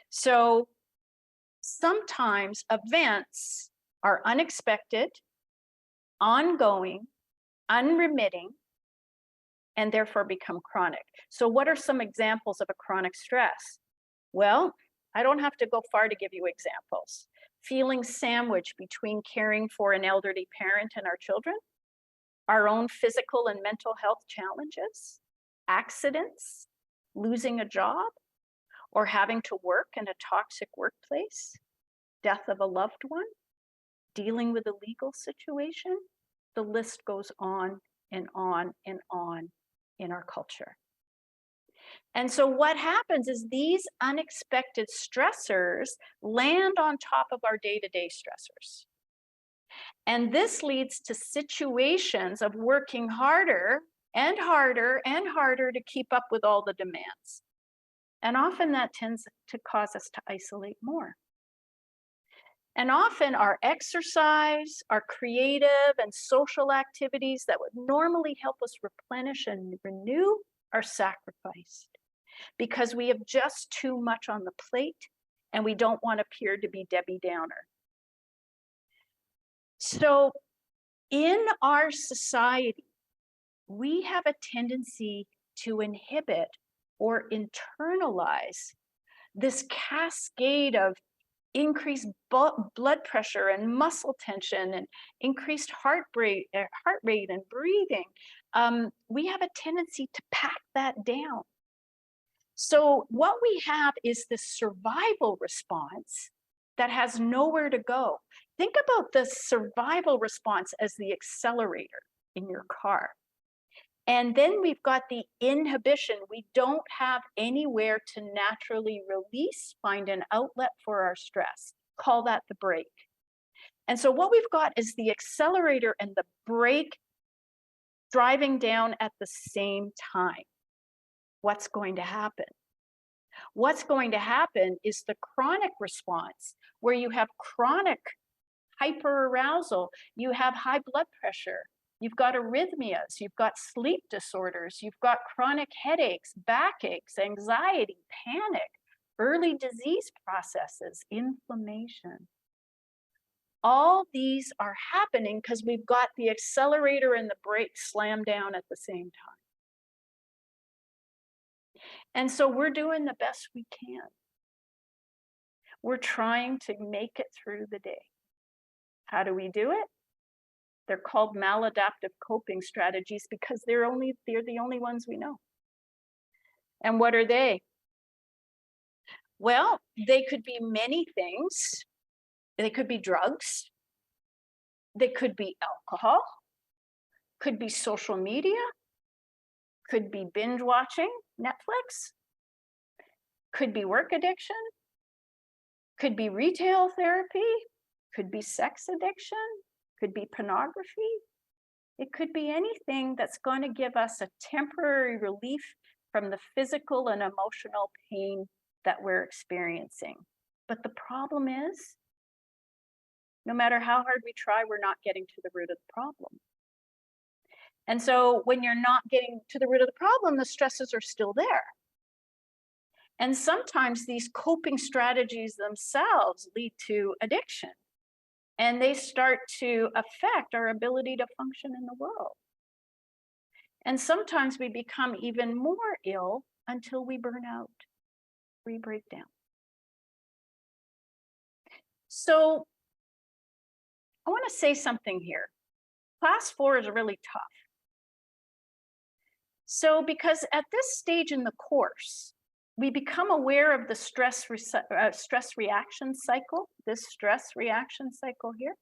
So sometimes events are unexpected, ongoing, unremitting, and therefore become chronic. So what are some examples of a chronic stress? Well, I don't have to go far to give you examples. Feeling sandwiched between caring for an elderly parent and our children, our own physical and mental health challenges, accidents, losing a job, or having to work in a toxic workplace, death of a loved one, dealing with a legal situation. The list goes on and on and on in our culture. And so what happens is these unexpected stressors land on top of our day-to-day stressors. And this leads to situations of working harder and harder and harder to keep up with all the demands. And often that tends to cause us to isolate more. And often our exercise, our creative and social activities that would normally help us replenish and renew are sacrificed because we have just too much on the plate and we don't want to appear to be Debbie Downer. So in our society, we have a tendency to inhibit or internalize this cascade of increased blood pressure and muscle tension and increased heart rate and breathing. We have a tendency to pack that down. So what we have is this survival response that has nowhere to go. Think about the survival response as the accelerator in your car. And then we've got the inhibition. We don't have anywhere to naturally release, find an outlet for our stress. Call that the brake. And so what we've got is the accelerator and the brake driving down at the same time. What's going to happen? What's going to happen is the chronic response, where you have chronic hyperarousal, you have high blood pressure, you've got arrhythmias, you've got sleep disorders, you've got chronic headaches, backaches, anxiety, panic, early disease processes, inflammation. All these are happening because we've got the accelerator and the brake slammed down at the same time. And so we're doing the best we can. We're trying to make it through the day. How do we do it? They're called maladaptive coping strategies because they're the only ones we know. And what are they? Well, they could be many things. They could be drugs. They could be alcohol. Could be social media. Could be binge watching Netflix. Could be work addiction. Could be retail therapy. Could be sex addiction. Could be pornography. It could be anything that's going to give us a temporary relief from the physical and emotional pain that we're experiencing. But the problem is, no matter how hard we try, we're not getting to the root of the problem. And so when you're not getting to the root of the problem, the stresses are still there. And sometimes these coping strategies themselves lead to addiction. And they start to affect our ability to function in the world. And sometimes we become even more ill until we burn out, we break down. So I want to say something here. Class 4 is really tough. So because at this stage in the course, we become aware of the stress reaction cycle, this stress reaction cycle here.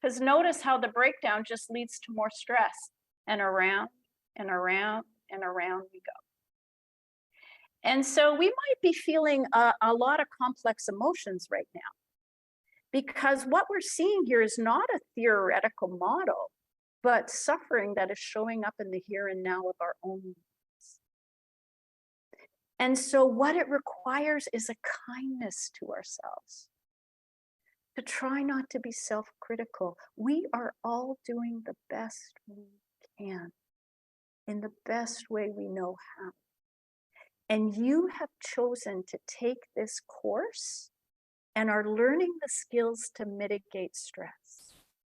Because notice how the breakdown just leads to more stress, and around and around and around we go. And so we might be feeling a lot of complex emotions right now, because what we're seeing here is not a theoretical model, but suffering that is showing up in the here and now of our own lives. And so what it requires is a kindness to ourselves, to try not to be self-critical. We are all doing the best we can in the best way we know how. And you have chosen to take this course and are learning the skills to mitigate stress,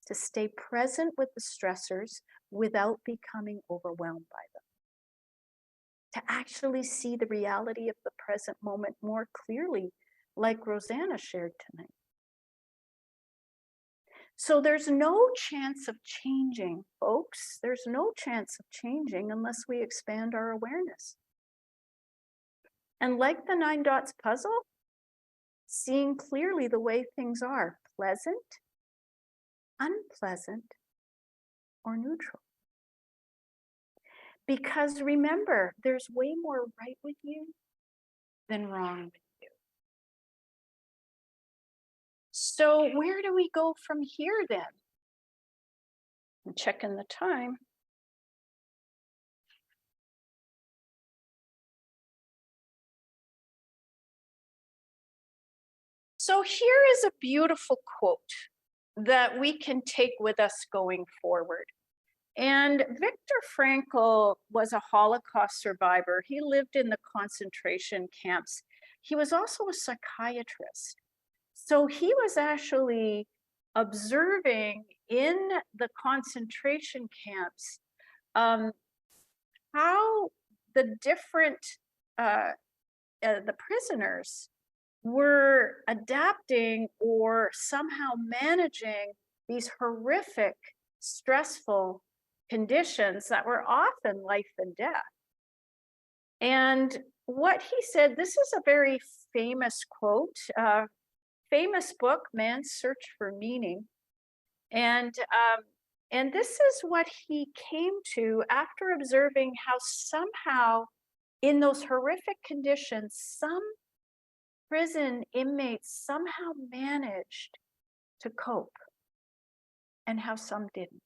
to stay present with the stressors without becoming overwhelmed by them, to actually see the reality of the present moment more clearly, like Rosanna shared tonight. So there's no chance of changing, folks. There's no chance of changing unless we expand our awareness. And like the 9 dots puzzle, seeing clearly the way things are, pleasant, unpleasant, or neutral. Because remember, there's way more right with you than wrong with you. So where do we go from here then? I'm checking the time. So here is a beautiful quote that we can take with us going forward. And Viktor Frankl was a Holocaust survivor. He lived in the concentration camps. He was also a psychiatrist. So he was actually observing in the concentration camps how the different the prisoners were adapting or somehow managing these horrific, stressful conditions that were often life and death. And what he said, this is a very famous quote, famous book, Man's Search for Meaning. And this is what he came to after observing how somehow in those horrific conditions, some prison inmates somehow managed to cope and how some didn't.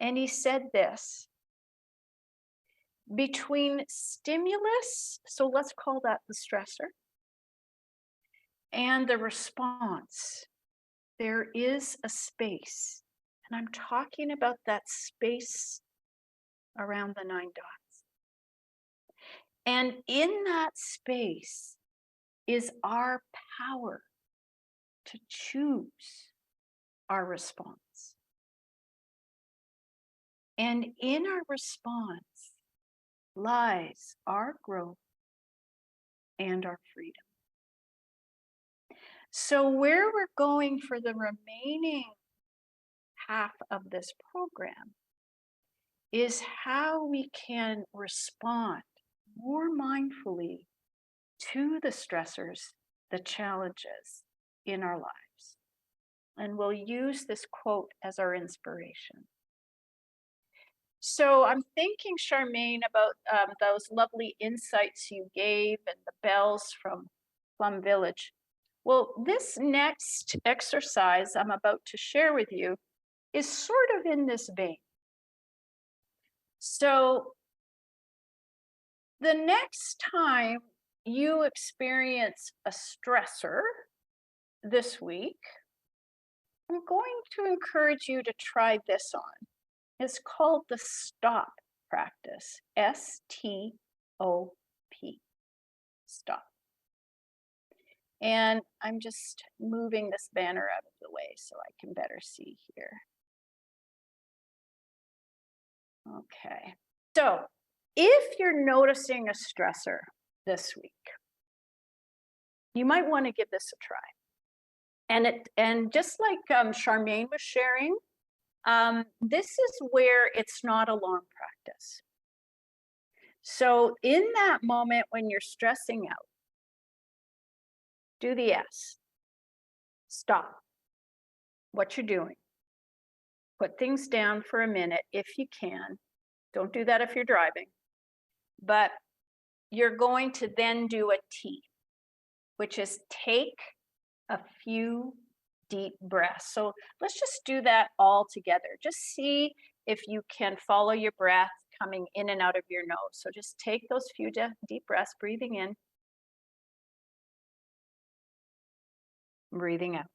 And he said this, between stimulus, so let's call that the stressor, and the response, there is a space. And I'm talking about that space around the 9 dots. And in that space is our power to choose our response. And in our response lies our growth and our freedom. So where we're going for the remaining half of this program is how we can respond more mindfully to the stressors, the challenges in our lives. And we'll use this quote as our inspiration. So I'm thinking, Charmaine, about those lovely insights you gave and the bells from Plum Village. Well, this next exercise I'm about to share with you is sort of in this vein. So the next time you experience a stressor this week, I'm going to encourage you to try this on. It's called the STOP practice, S-T-O-P, stop. And I'm just moving this banner out of the way so I can better see here. Okay, so if you're noticing a stressor this week, you might want to give this a try. And just like Charmaine was sharing, this is where it's not a long practice. So in that moment when you're stressing out, do the S. Stop what you're doing. Put things down for a minute if you can. Don't do that if you're driving. But you're going to then do a T, which is take a few deep breaths. So let's just do that all together. Just see if you can follow your breath coming in and out of your nose. So just take those few deep breaths, breathing in, breathing out.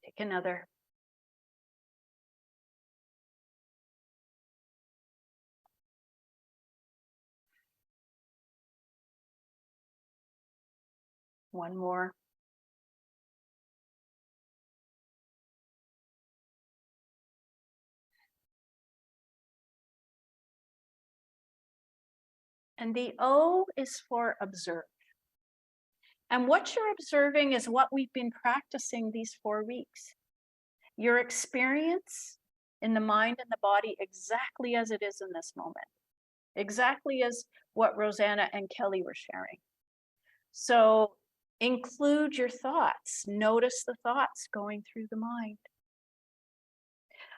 Take another. One more. And the O is for observe. And what you're observing is what we've been practicing these 4 weeks. Your experience in the mind and the body exactly as it is in this moment. Exactly as what Rosanna and Kelly were sharing. So include your thoughts. Notice the thoughts going through the mind.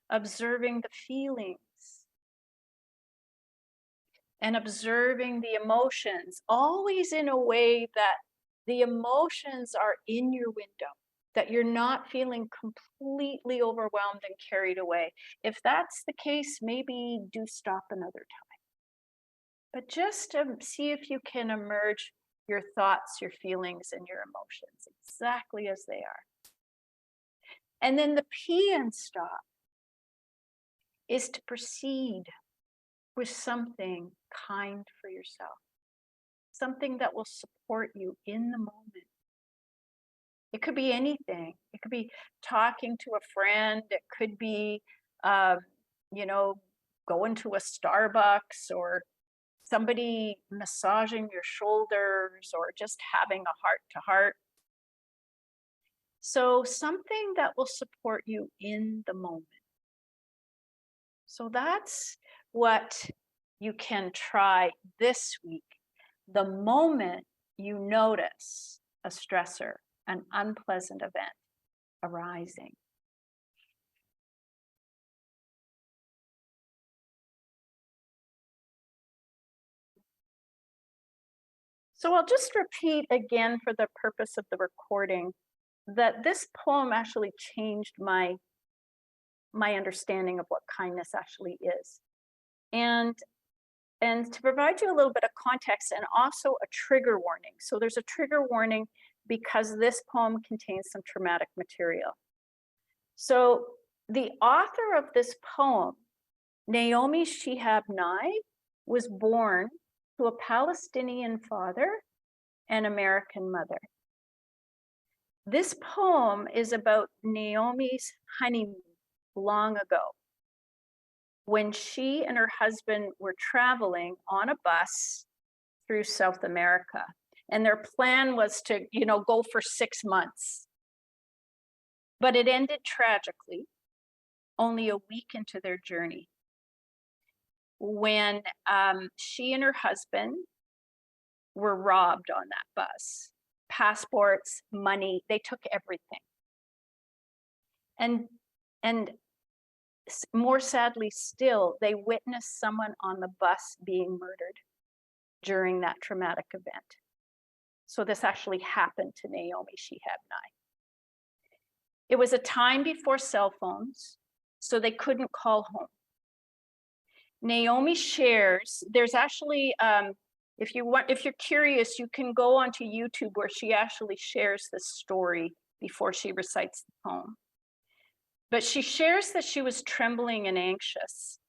observing the feelings, and observing the emotions, always in a way that the emotions are in your window, that you're not feeling completely overwhelmed and carried away. If that's the case, maybe do stop another time. But just see if you can emerge your thoughts, your feelings, and your emotions exactly as they are. And then the P in stop is to proceed with something kind for yourself, something that will support you in the moment. It could be anything. It could be talking to a friend. It could be, you know, going to a Starbucks, or somebody massaging your shoulders, or just having a heart to heart. So something that will support you in the moment. So that's what you can try this week. The moment you notice a stressor, an unpleasant event arising. So I'll just repeat again for the purpose of the recording that this poem actually changed my understanding of what kindness actually is. And to provide you a little bit of context and also a trigger warning. So there's a trigger warning because this poem contains some traumatic material. So the author of this poem, Naomi Shihab Nye, was born to a Palestinian father and American mother. This poem is about Naomi's honeymoon long ago, when she and her husband were traveling on a bus through South America. And their plan was to, go for 6 months. But it ended tragically only a week into their journey, when she and her husband were robbed on that bus. Passports, money, they took everything. And more sadly still, they witnessed someone on the bus being murdered during that traumatic event. So this actually happened to Naomi Shihab Nye. It was a time before cell phones, so they couldn't call home. Naomi shares, there's actually, if you're curious, you can go onto YouTube where she actually shares this story before she recites the poem. But she shares that she was trembling and anxious,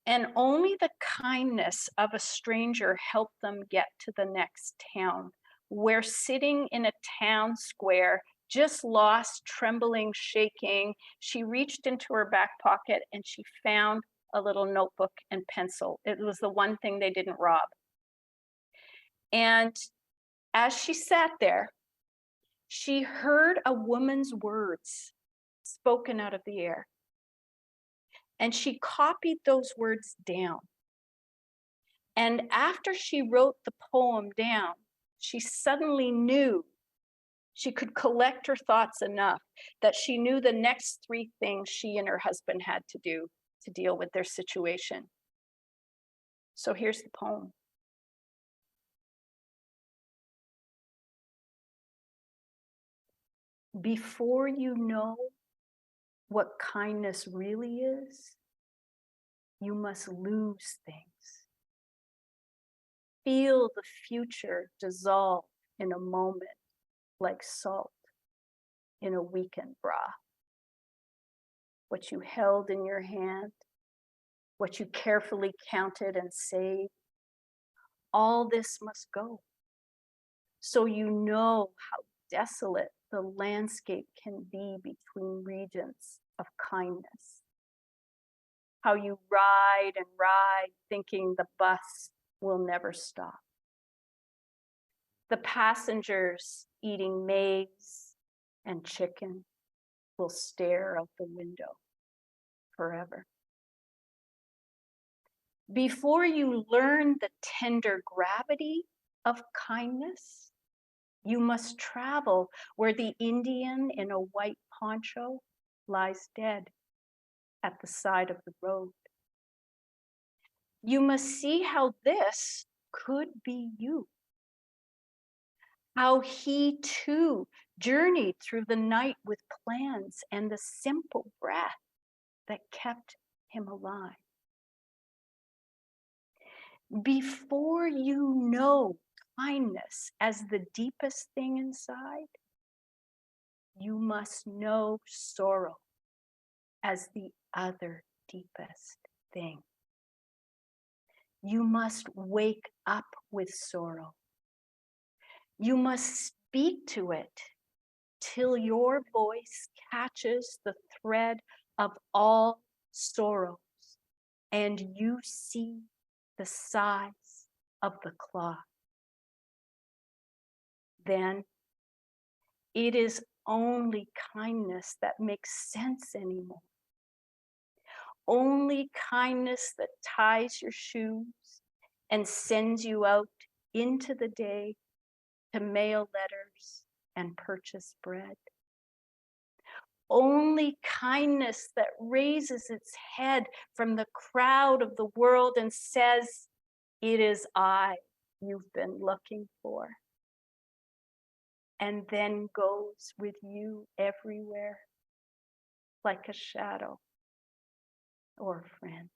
and only the kindness of a stranger helped them get to the next town, where sitting in a town square, just lost, trembling, shaking, she reached into her back pocket and she found a little notebook and pencil. It was the one thing they didn't rob. And as she sat there, she heard a woman's words spoken out of the air. And she copied those words down. And after she wrote the poem down, she suddenly knew she could collect her thoughts enough that she knew the next 3 things she and her husband had to do to deal with their situation. So here's the poem. Before you know what kindness really is, you must lose things. Feel the future dissolve in a moment like salt in a weakened bra. What you held in your hand, what you carefully counted and saved, all this must go. So you know how desolate the landscape can be between regions of kindness. How you ride and ride thinking the bus will never stop. The passengers eating maize and chicken will stare out the window forever. Before you learn the tender gravity of kindness, you must travel where the Indian in a white poncho lies dead. at the side of the road. You must see how this could be you. How he too journeyed through the night with plans and the simple breath that kept him alive. Before you know kindness as the deepest thing inside, you must know sorrow as the other deepest thing. You must wake up with sorrow. You must speak to it till your voice catches the thread of all sorrows and you see the size of the cloth. Then it is only kindness that makes sense anymore. Only kindness that ties your shoes and sends you out into the day to mail letters and purchase bread. Only kindness that raises its head from the crowd of the world and says, "It is I you've been looking for," and then goes with you everywhere like a shadow or a friend.